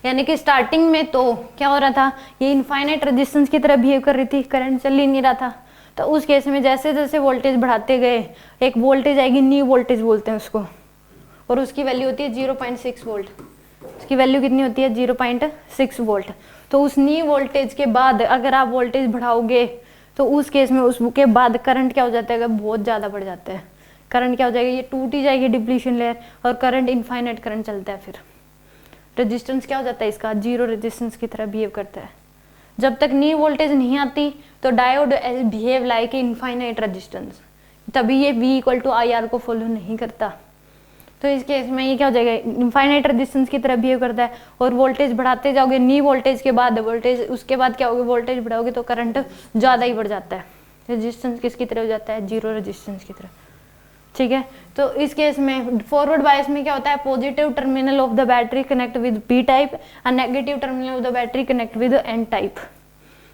यानी कि स्टार्टिंग में तो क्या हो रहा था, ये इनफाइनाइट रेजिस्टेंस की तरह बिहेव कर रही थी, करंट चल ही नहीं रहा था, तो उस केस में जैसे जैसे वोल्टेज बढ़ाते गए, एक वोल्टेज आएगी, न्यू वोल्टेज बोलते हैं उसको, और उसकी वैल्यू होती है 0.6 वोल्ट, उसकी वैल्यू कितनी होती है 0.6 वोल्ट। तो उस न्यू वोल्टेज के बाद अगर आप वोल्टेज बढ़ाओगे तो उस केस में उसके बाद करंट क्या हो जाता है, बहुत ज़्यादा बढ़ जाता है, करंट क्या हो जाएगा, ये टूट ही जाएगी डिप्लीशन लेयर, और करंट इनफाइनाइट करंट चलता है। फिर रेजिस्टेंस क्या हो जाता है इसका, जीरो रेजिस्टेंस की तरह बिहेव करता है। जब तक न्यू वोल्टेज नहीं आती तो diode behave like infinite resistance, तभी ये V = IR को फॉलो नहीं करता। तो इस केस में ये क्या हो जाएगा, इनफाइनाइट रेजिस्टेंस की तरह बिहेव करता है, और वोल्टेज बढ़ाते जाओगे, न्यू वोल्टेज के बाद वोल्टेज, उसके बाद क्या होगा, वोल्टेज बढ़ाओगे तो करंट ज़्यादा ही बढ़ जाता है, रेजिस्टेंस किसकी तरह हो जाता है, जीरो रेजिस्टेंस की तरह, ठीक है। तो इस केस में फॉरवर्ड बायस में क्या होता है, positive terminal of the battery connect with P type and negative terminal of the battery connect with N type,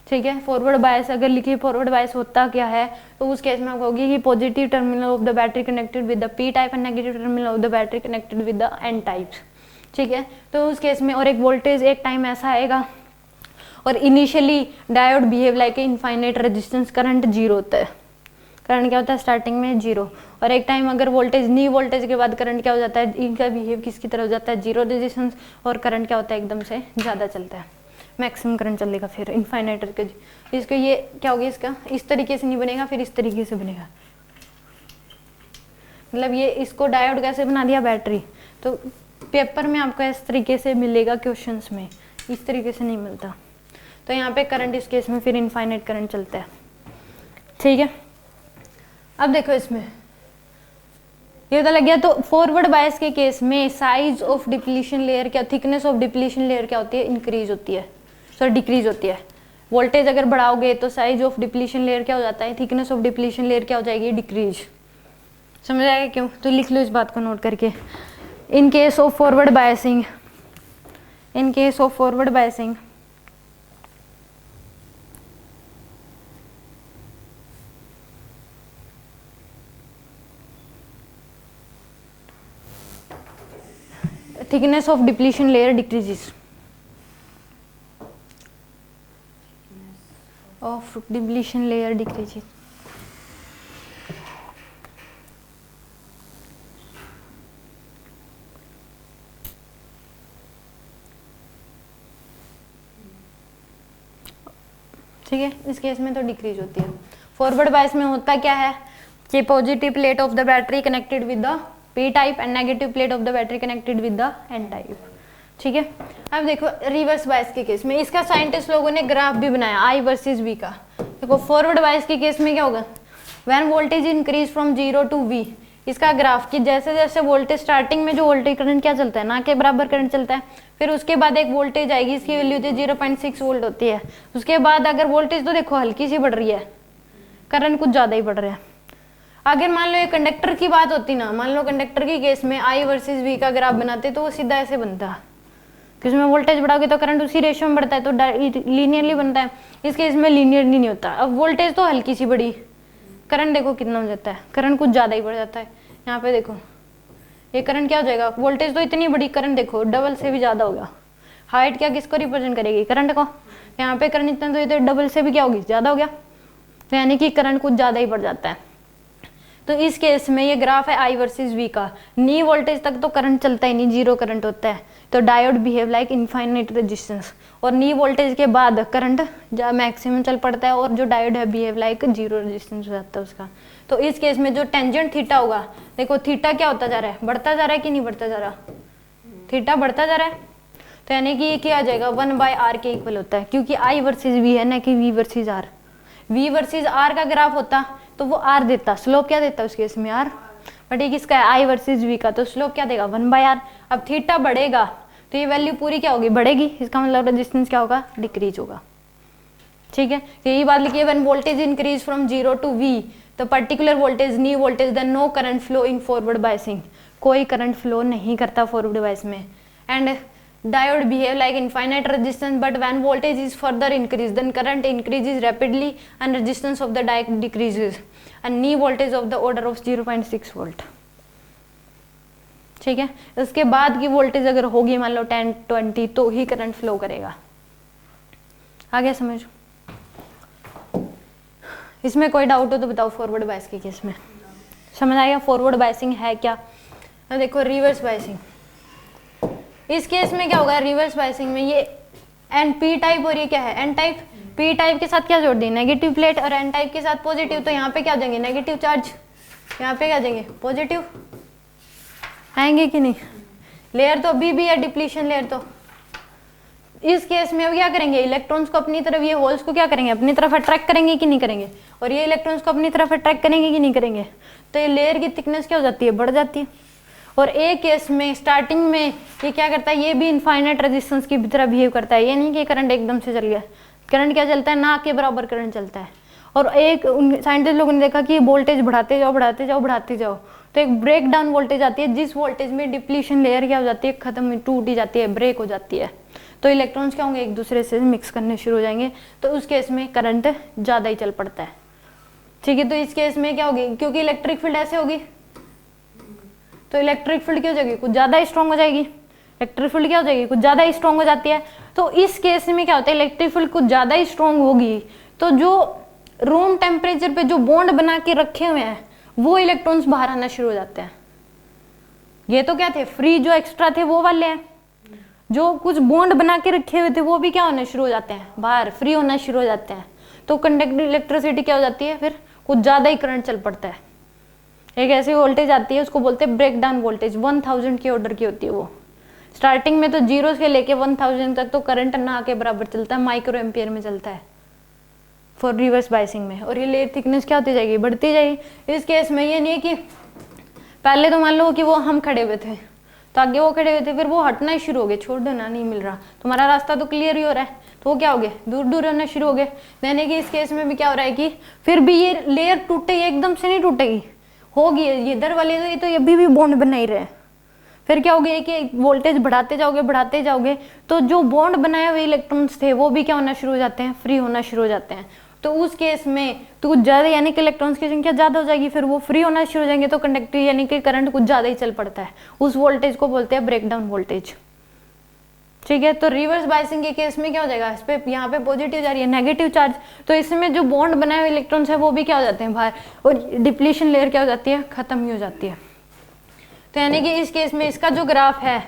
ठीक है। फॉरवर्ड बायस अगर लिखिए, फॉरवर्ड बायस होता क्या है, तो उस केस में आपको होगी कि positive terminal of the battery connected with the P type and negative terminal of the battery connected with the N type. ठीक है, तो उस केस में और एक वोल्टेज एक टाइम ऐसा आएगा और इनिशियली डायोड बिहेव लाइक ए इनफाइनाइट रेजिस्टेंस, करंट जीरो होता है। करंट क्या होता है स्टार्टिंग में जीरो, और एक टाइम अगर वोल्टेज नी वोल्टेज के बाद करंट क्या हो जाता है, इनका बिहेव किसकी तरह हो जाता है, जीरो रेजिस्टेंस, और करंट क्या होता है एकदम से ज़्यादा चलता है, मैक्सिमम करंट चलेगा फिर इनफाइनाइट के। इसको ये क्या होगा, इसका इस तरीके से नहीं बनेगा, फिर इस तरीके से बनेगा। मतलब ये इसको डायोड कैसे बना दिया, बैटरी। तो पेपर में आपको इस तरीके से मिलेगा क्वेश्चंस में, इस तरीके से नहीं मिलता। तो यहाँ पे करंट इस केस में फिर इनफाइनाइट करंट चलता है। ठीक है, अब देखो इसमें ये पता लग गया। तो फॉरवर्ड बायस के केस में साइज ऑफ डिप्लीशन लेयर क्या, थिकनेस ऑफ डिप्लीशन लेयर क्या होती है, इंक्रीज होती है, सॉरी डिक्रीज होती है। वोल्टेज अगर बढ़ाओगे तो साइज ऑफ डिप्लीशन लेयर क्या हो जाता है, थिकनेस ऑफ डिप्लीशन लेयर क्या हो जाएगी, डिक्रीज। समझ आएगा क्यों, तो लिख लो इस बात को नोट करके। इन case of forward biasing, in case of forward biasing thickness of depletion layer decreases, of depletion layer decreases। ठीक है, इस केस में तो डिक्रीज होती है। फॉरवर्ड बायस में होता क्या है कि positive plate of the battery connected with the P type and negative plate of the battery connected with the N type. ठीक है, अब देखो रिवर्स बायस के केस में इसका साइंटिस्ट लोगों ने ग्राफ भी बनाया, आई वर्सेस वी का। देखो फॉरवर्ड बायस के केस में क्या होगा, when voltage increase from 0 to V, इसका ग्राफ कि जैसे जैसे वोल्टेज स्टार्टिंग में जो वोल्टेज करंट क्या चलता है, ना के बराबर करंट चलता है, फिर उसके बाद एक वोल्टेज आएगी, इसकी वैल्यू 0.6 वोल्ट होती है। उसके बाद अगर वोल्टेज तो देखो हल्की सी बढ़ रही है, करंट कुछ ज़्यादा ही बढ़ रहा है। अगर मान लो ये कंडक्टर की बात होती ना, मान लो कंडक्टर के केस में I वर्सेस V का ग्राफ बनाते तो वो सीधा ऐसे बनता, क्योंकि उसमें वोल्टेज बढ़ाओगे तो करंट उसी रेशियो में बढ़ता है, तो लीनियरली बनता है। इस केस में लीनियरली नहीं होता। अब वोल्टेज तो हल्की सी बढ़ी, करंट देखो कितना हो जाता है, करंट कुछ ज़्यादा ही बढ़ जाता है। यहाँ पे देखो ये करंट क्या हो जाएगा, वोल्टेज तो इतनी बड़ी, करंट देखो डबल से भी ज़्यादा होगा। हाइट क्या किसको रिप्रेजेंट करेगी, करंट को। यहाँ पे करंट इतना, तो ये तो डबल से भी क्या होगी, ज़्यादा हो गया, तो यानी कि करंट कुछ ज़्यादा ही बढ़ जाता है। तो इस केस में ये ग्राफ है I वर्सेस V का, नी वोल्टेज तक तो करंट चलता ही नहीं, जीरो करंट होता है, तो diode behave like infinite resistance, और नी वोल्टेज के बाद करंट मैक्सिमम चल पड़ता है, और जो डायोड है बिहेव लाइक जीरो रेजिस्टेंस हो जाता है उसका। तो इस केस में जो टेंजेंट थीटा होगा, देखो थीटा क्या होता जा रहा है, बढ़ता जा रहा है कि नहीं बढ़ता जा रहा, थीटा बढ़ता जा रहा है, तो यानी कि ये क्या आ जाएगा 1/r के इक्वल होता है, क्योंकि I वर्सेस V है ना कि V versus R। V versus R का ग्राफ होता तो वो R देता, स्लोप क्या देता उस केस में R, बट ये किसका है I वर्सेस V का, तो स्लोप क्या देगा 1/r। अब थीटा बढ़ेगा तो ये वैल्यू पूरी क्या होगी, बढ़ेगी, इसका मतलब रेजिस्टेंस क्या होगा, डिक्रीज होगा। ठीक है, यही बात लिखिए, when voltage increase from 0 to V, तो particular voltage knee voltage, then no current flow in forward biasing, कोई करंट फ्लो नहीं करता फॉरवर्ड बायस में। And diode behave like infinite resistance, but when voltage is further increased then current increases rapidly and resistance of the diode decreases and knee voltage of the order of 0.6 volt। ठीक है, उसके बाद की voltage अगर होगी मान लो 10-20 तो ही current flow करेगा। आ गया समझ, इसमें कोई डाउट हो तो बताओ। फॉरवर्ड बायस के केस में समझ आएगा फॉरवर्ड बायसिंग है क्या। तो देखो रिवर्स बायसिंग, इस केस में क्या होगा, रिवर्स बायसिंग में ये एन पी टाइप और ये क्या है एन टाइप। पी टाइप के साथ क्या जोड़ दी, नेगेटिव प्लेट, और एन टाइप के साथ पॉजिटिव, तो यहाँ पे क्या जाएंगे नेगेटिव चार्ज, यहाँ पे क्या जाएंगे पॉजिटिव, आएंगे कि नहीं। लेयर तो अभी भी है डिप्लीशन लेयर। तो इस केस में अब क्या करेंगे, इलेक्ट्रॉन्स को अपनी तरफ, ये होल्स को क्या करेंगे अपनी तरफ अट्रैक्ट करेंगे कि नहीं करेंगे, और ये इलेक्ट्रॉन्स को अपनी तरफ अट्रैक्ट करेंगे कि नहीं करेंगे। तो ये लेयर की थिकनेस क्या हो जाती है, बढ़ जाती है। और एक केस में स्टार्टिंग में ये क्या करता है, ये भी इनफाइनाइट रेजिस्टेंस की तरह बिहेव करता है, ये नहीं कि करंट एकदम से चल गया, करंट क्या चलता है, ना के बराबर करंट चलता है। और एक साइंटिस्ट लोगों ने देखा कि वोल्टेज बढ़ाते जाओ बढ़ाते जाओ बढ़ाते जाओ, तो एक ब्रेक डाउन वोल्टेज आती है, जिस वोल्टेज में डिप्लीशन लेयर क्या हो जाती है, खत्म टूट ही जाती है, ब्रेक हो जाती है। तो इलेक्ट्रॉन्स क्या होंगे, एक दूसरे से मिक्स करने शुरू हो जाएंगे, तो उस केस में करंट ज़्यादा ही चल पड़ता है। ठीक है, तो इस केस में क्या होगी, क्योंकि इलेक्ट्रिक फील्ड ऐसे होगी, तो इलेक्ट्रिक फील्ड क्या हो जाएगी, कुछ ज़्यादा स्ट्रॉन्ग हो जाएगी। इलेक्ट्रिक फील्ड क्या हो जाएगी, कुछ ज़्यादा ही स्ट्रॉन्ग हो जाती है। तो इस केस में क्या होता है, इलेक्ट्रिक फील्ड कुछ ज़्यादा ही स्ट्रॉन्ग होगी, तो जो रूम टेम्परेचर पे जो बॉन्ड बना के रखे हुए हैं वो इलेक्ट्रॉन्स बाहर आना शुरू हो जाते हैं। ये तो क्या थे, फ्री जो एक्स्ट्रा थे वो वाले हैं, जो कुछ बॉन्ड बना के रखे हुए थे वो भी क्या होने शुरू हो जाते हैं, बाहर फ्री होना शुरू हो जाते हैं। तो कंडक्टिंग इलेक्ट्रिसिटी क्या हो जाती है, फिर कुछ ज़्यादा ही करंट चल पड़ता है। एक ऐसी वोल्टेज आती है, उसको बोलते हैं ब्रेक डाउन वोल्टेज, 1000 के ऑर्डर की होती है वो। स्टार्टिंग में तो 0 से लेके 1000 तक तो करंट ना के बराबर चलता है, माइक्रो एम्पियर में चलता है फॉर रिवर्स बाइसिंग में। और ये लेयर थिकनेस क्या होती जाएगी, बढ़ती जाएगी। इस केस में ये नहीं है कि पहले तो मान लो कि वो हम खड़े हुए थे, तो आगे वो खड़े हुए थे, फिर वो हटना ही शुरू हो गए, छोड़ देना नहीं मिल रहा, तुम्हारा रास्ता तो क्लियर ही हो रहा है, तो वो क्या हो गए, दूर दूर होना शुरू हो गए। यानी कि इस केस में भी क्या हो रहा है कि फिर भी ये लेयर टूटेगी, एकदम से नहीं टूटेगी, होगी ये इधर वाले तो अभी भी बॉन्ड बना ही रहे। फिर क्या हो गया कि वोल्टेज बढ़ाते जाओगे तो जो बॉन्ड बनाए हुए इलेक्ट्रॉन्स थे वो भी क्या होना शुरू हो जाते हैं, फ्री होना शुरू हो जाते हैं। तो उस केस में तो कुछ ज़्यादा यानी कि इलेक्ट्रॉन्स की संख्या ज़्यादा हो जाएगी, फिर वो फ्री होना शुरू हो जाएंगे, तो कंडक्टिव यानी कि करंट कुछ ज़्यादा ही चल पड़ता है। उस वोल्टेज को बोलते हैं ब्रेकडाउन वोल्टेज। ठीक है, तो रिवर्स बाइसिंग के केस में क्या हो जाएगा, इस पे यहाँ पे पॉजिटिव जा रही है, नेगेटिव चार्ज, तो इसमें जो बॉन्ड बनाए हुए इलेक्ट्रॉन्स है वो भी क्या हो जाते हैं बाहर, और डिप्लीशन लेयर क्या हो जाती है, खत्म ही हो जाती है। तो यानी कि इस केस में इसका जो ग्राफ है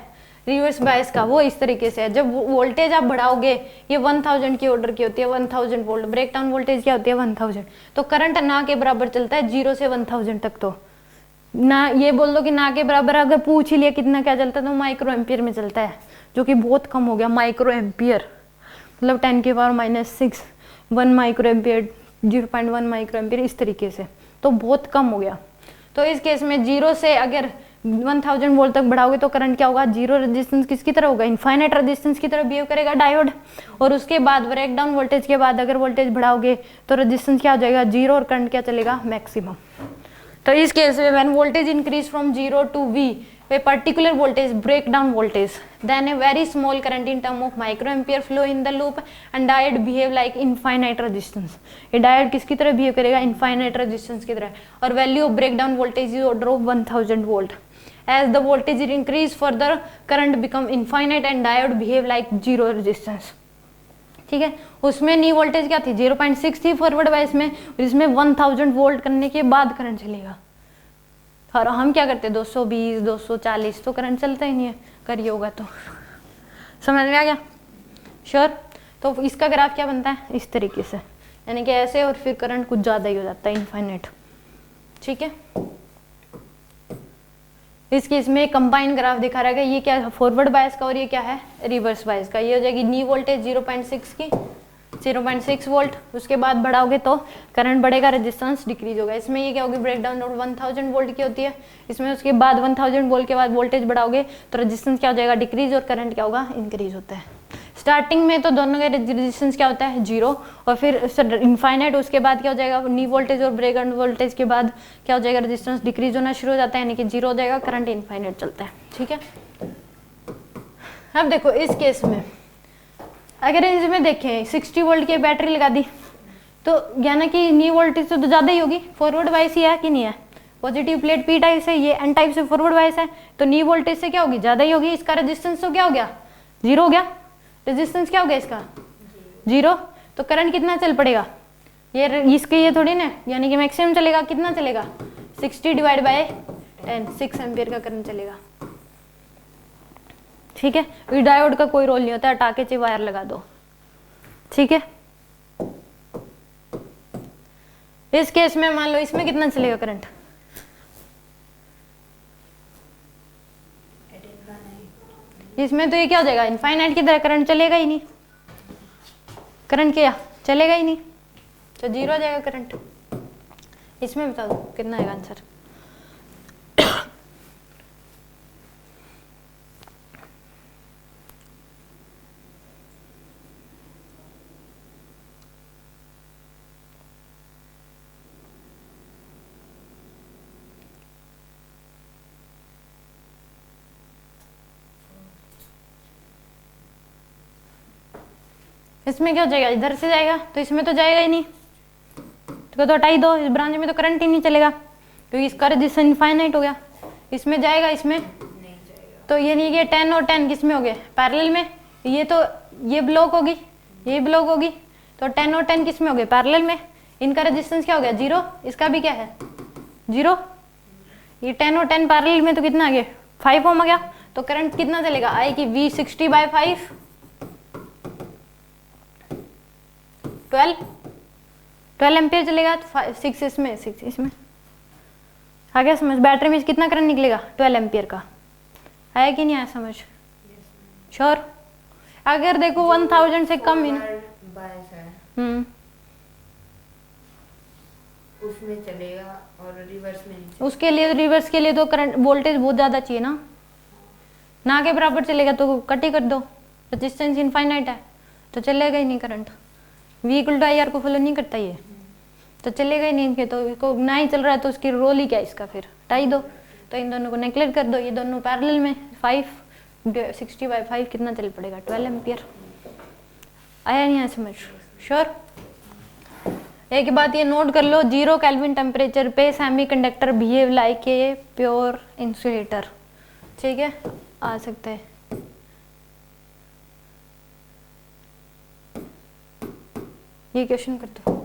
रिवर्स बायस का वो इस तरीके से है। जब वोल्टेज आप बढ़ाओगे, ये 1000 की ऑर्डर की होती है, 1000 वोल्ट, ब्रेकडाउन वोल्टेज क्या होती है 1000, तो करंट ना के बराबर चलता है 0 से 1000 तक। तो ना ये बोल दो कि ना के बराबर, अगर पूछ ही लिया कितना क्या चलता है तो माइक्रो एम्पियर में चलता है, जो कि बहुत कम हो गया। माइक्रो एम्पियर मतलब 10⁻⁶, 1 माइक्रो एम्पियर, 0.1 माइक्रो एम्पियर, इस तरीके से, तो बहुत कम हो गया। तो इस केस में 0 से अगर 1000 वोल्ट तक बढ़ाओगे तो करंट क्या होगा, जीरो रेजिस्टेंस किसकी तरह होगा, इनफाइनाइट रेजिस्टेंस की तरह बिहेव करेगा डायोड। और उसके बाद ब्रेक डाउन वोल्टेज के बाद अगर वोल्टेज बढ़ाओगे तो रेजिस्टेंस क्या हो जाएगा, जीरो, और करंट क्या चलेगा, मैक्सिमम। तो इस केस में when voltage increase from 0 to V, a particular voltage breakdown voltage, then a very small current in term of microampere flow in the loop and diode behave like infinite resistance। ये diode किसकी तरह behave करेगा, infinite resistance की तरह। और value of breakdown voltage is order of 1000 volt. As the voltage increase further, current become infinite and diode behave like zero resistance। ठीक है, उसमें नी वोल्टेज क्या थी, 0.6 थी फॉरवर्ड बायस में, और इसमें 1000 वोल्ट करने के बाद करंट चलेगा। और हम क्या करते हैं 220, 240, तो करंट चलता ही नहीं है, करिए होगा तो। समझ में आ गया, श्योर। तो इसका ग्राफ क्या बनता है, इस तरीके से, यानी कि ऐसे, और फिर करंट कुछ ज़्यादा ही हो जाता है, इनफाइनाइट। ठीक है, इस केस में कंबाइन ग्राफ दिखा रहा है, ये क्या है फॉरवर्ड बायस का और ये क्या है रिवर्स बायस का। ये हो जाएगी नी वोल्टेज 0.6 की, 0.6 वोल्ट, उसके बाद बढ़ाओगे तो करंट बढ़ेगा, रेजिस्टेंस डिक्रीज होगा। इसमें ये क्या होगी, ब्रेकडाउन नोड 1000 वोल्ट की होती है, इसमें उसके बाद 1000 वोल्ट के बाद वोल्टेज बढ़ाओगे तो रेजिस्टेंस क्या हो जाएगा, डिक्रीज, और करंट क्या होगा, इंक्रीज होता है। स्टार्टिंग में तो दोनों का रेजिस्टेंस क्या होता है, जीरो, और फिर इनफाइनाइट, उसके बाद क्या हो जाएगा, नी वोल्टेज और ब्रेकडाउन वोल्टेज के बाद क्या हो जाएगा, रेजिस्टेंस डिक्रीज होना शुरू हो जाता है, यानी कि जीरो हो जाएगा, करंट इनफाइनाइट चलता है। ठीक है, अब देखो इस केस में अगर इसमें देखें 60 वोल्ट की बैटरी लगा दी, तो यानी कि नी वोल्टेज तो ज़्यादा ही होगी, फॉरवर्ड वाइस ही है कि नहीं है, पॉजिटिव प्लेट पी टाइप से, ये एन टाइप से फॉरवर्ड वाइस है, तो नी वोल्टेज से क्या होगी, ज़्यादा ही होगी। इसका रेजिस्टेंस तो क्या हो गया, जीरो हो गया, रेजिस्टेंस क्या हो गया इसका, जीरो, तो करंट कितना चल पड़ेगा, ये इसके ये थोड़ी ना, यानी कि मैक्सिमम चलेगा, कितना चलेगा 60 डिवाइड बाय 10, 6 एम्पियर का करंट चलेगा। ठीक है, डायोड का कोई रोल नहीं होता, हटा के वायर लगा दो। ठीक है, इस केस में मान लो इसमें कितना चलेगा करंट, इसमें तो ये क्या हो जाएगा, इनफाइनाइट की तरह करंट चलेगा ही नहीं, करंट क्या चलेगा ही नहीं, तो जीरो हो जाएगा करंट। इसमें बता दो कितना आएगा आंसर। इसमें क्या हो जाएगा, इधर से जाएगा, तो इसमें तो जाएगा ही नहीं, तो हटा ही दो, इस ब्रांच में तो करंट ही नहीं चलेगा क्योंकि इसका रेजिस्टेंस इनफाइनाइट हो गया। इसमें जाएगा, इसमें नहीं जाएगा। तो ये नहीं कि 10 और 10 किस में हो गए, पैरेलल में, ये तो ये ब्लॉक होगी, ये ब्लॉक होगी, तो 10 और 10 किस में हो गए, पैरेलल में। इनका रेजिस्टेंस क्या हो गया, 0, इसका भी क्या है 0। ये 10 और 10 पैरेलल में तो कितना आ गया, 5 ओम आ गया। तो करंट कितना चलेगा, आएगी V60/5, 12 एम्पियर चलेगा। तो 6 इसमें 6 इसमें आ गया समझ। बैटरी में कितना करंट निकलेगा, 12 एम्पियर का। आया कि नहीं आया समझ, श्योर। अगर देखो 1000 से कम ही ना, बायस है उसमें चलेगा और रिवर्स में नहीं। उसके लिए रिवर्स के लिए तो करंट वोल्टेज बहुत ज़्यादा चाहिए ना के बराबर चलेगा तो कट ही कर दो, रेजिस्टेंस इनफाइनाइट है तो चलेगा ही नहीं करंट। V=IR को फॉलो नहीं करता ये, तो चलेगा ही नहीं, तो इसको ना ही चल रहा है तो उसकी रोल ही क्या इसका, फिर हटाई दो। तो इन दोनों को नेगलेक्ट कर दो, ये दोनों पैरेलल में 560/5 कितना चल पड़ेगा, 12 एम्पियर। आया नहीं आया समझ, श्योर। एक बात ये नोट कर लो, 0 केल्विन टेम्परेचर पे semiconductor behave like a pure insulator, ठीक है, आ सकता है। ये क्वेश्चन कर दो।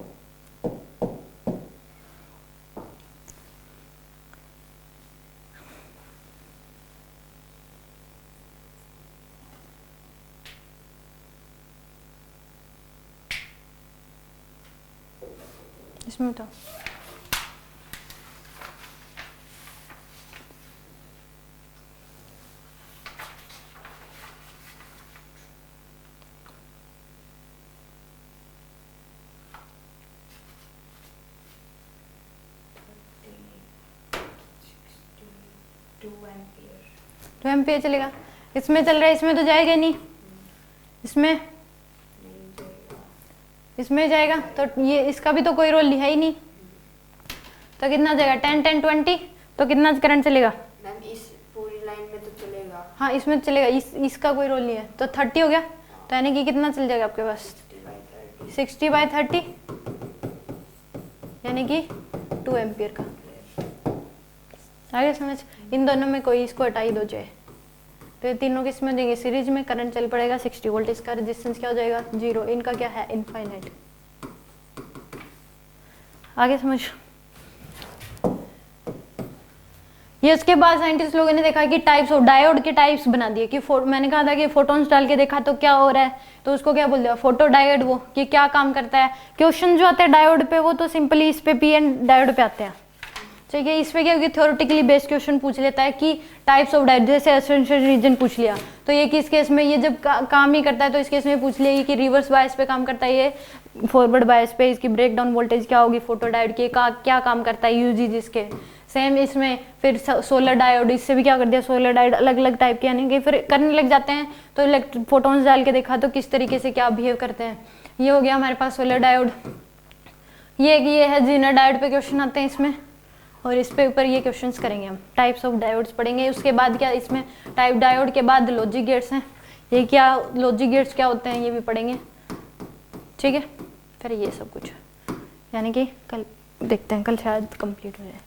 इसमें बताओ, तो एम्पियर चलेगा। इसमें चल रहा है, इसमें तो जाएगा नहीं, इसमें जाएगा तो ये इसका भी तो कोई रोल है ही नहीं, तो कितना जाएगा 10 10 20, तो कितना करंट चलेगा मैम इस पूरी लाइन में तो चलेगा। हाँ इसमें चलेगा, इसका कोई रोल नहीं है, तो 30 हो गया। तो यानी कि कितना चल जाएगा आपके पास 60/30, यानी कि 2 एम्पियर का। आगे समझ। इन दोनों में कोई इसको हटाई दो चाहे, तो ये तीनों किस में देंगे, सीरीज में। करंट चल पड़ेगा 60 वोल्ट, इसका रेजिस्टेंस क्या हो जाएगा 0, इनका क्या है इनफाइनाइट। आगे समझ। ये उसके बाद साइंटिस्ट लोगों ने देखा कि टाइप्स ऑफ डायोड के टाइप्स बना दिए कि मैंने कहा था कि फोटोन्स डाल के देखा तो क्या हो रहा है, तो उसको क्या बोल दिया फोटो डायोड, वो कि क्या काम करता है। क्वेश्चन जो आते हैं डायोड पे वो तो सिंपली इस पे पीएन डायोड पे आते हैं, ठीक है। इस पे क्या होगी, थ्योरेटिकली बेस्ड क्वेश्चन पूछ लेता है कि टाइप्स ऑफ डायोड, जैसे एसेंशियल रीजन पूछ लिया, तो ये किस केस में ये जब काम ही करता है, तो इस केस में पूछ लिया कि रिवर्स बायस पे काम करता है, ये फॉरवर्ड बायस पे, इसकी ब्रेक डाउन वोल्टेज क्या होगी फोटो डायोड की, क्या काम करता है यूजी जिसके। सेम इसमें फिर सोलर डायोड, इससे भी क्या कर दिया, सोलर डायोड अलग अलग टाइप के, यानी कि फिर करने लग जाते हैं तो फोटोन्स डाल के देखा तो किस तरीके से क्या बिहेव करते हैं। ये हो गया हमारे पास सोलर डायोड। ये है जीनर डायोड पे क्वेश्चन आते हैं इसमें, और इस पे ऊपर ये क्वेश्चंस करेंगे हम। टाइप्स ऑफ डायोड्स पढ़ेंगे, उसके बाद क्या इसमें टाइप डायोड के बाद लॉजिक गेट्स हैं, ये क्या लॉजिक गेट्स क्या होते हैं ये भी पढ़ेंगे, ठीक है। फिर ये सब कुछ यानी कि कल देखते हैं, कल शायद कंप्लीट हो जाए।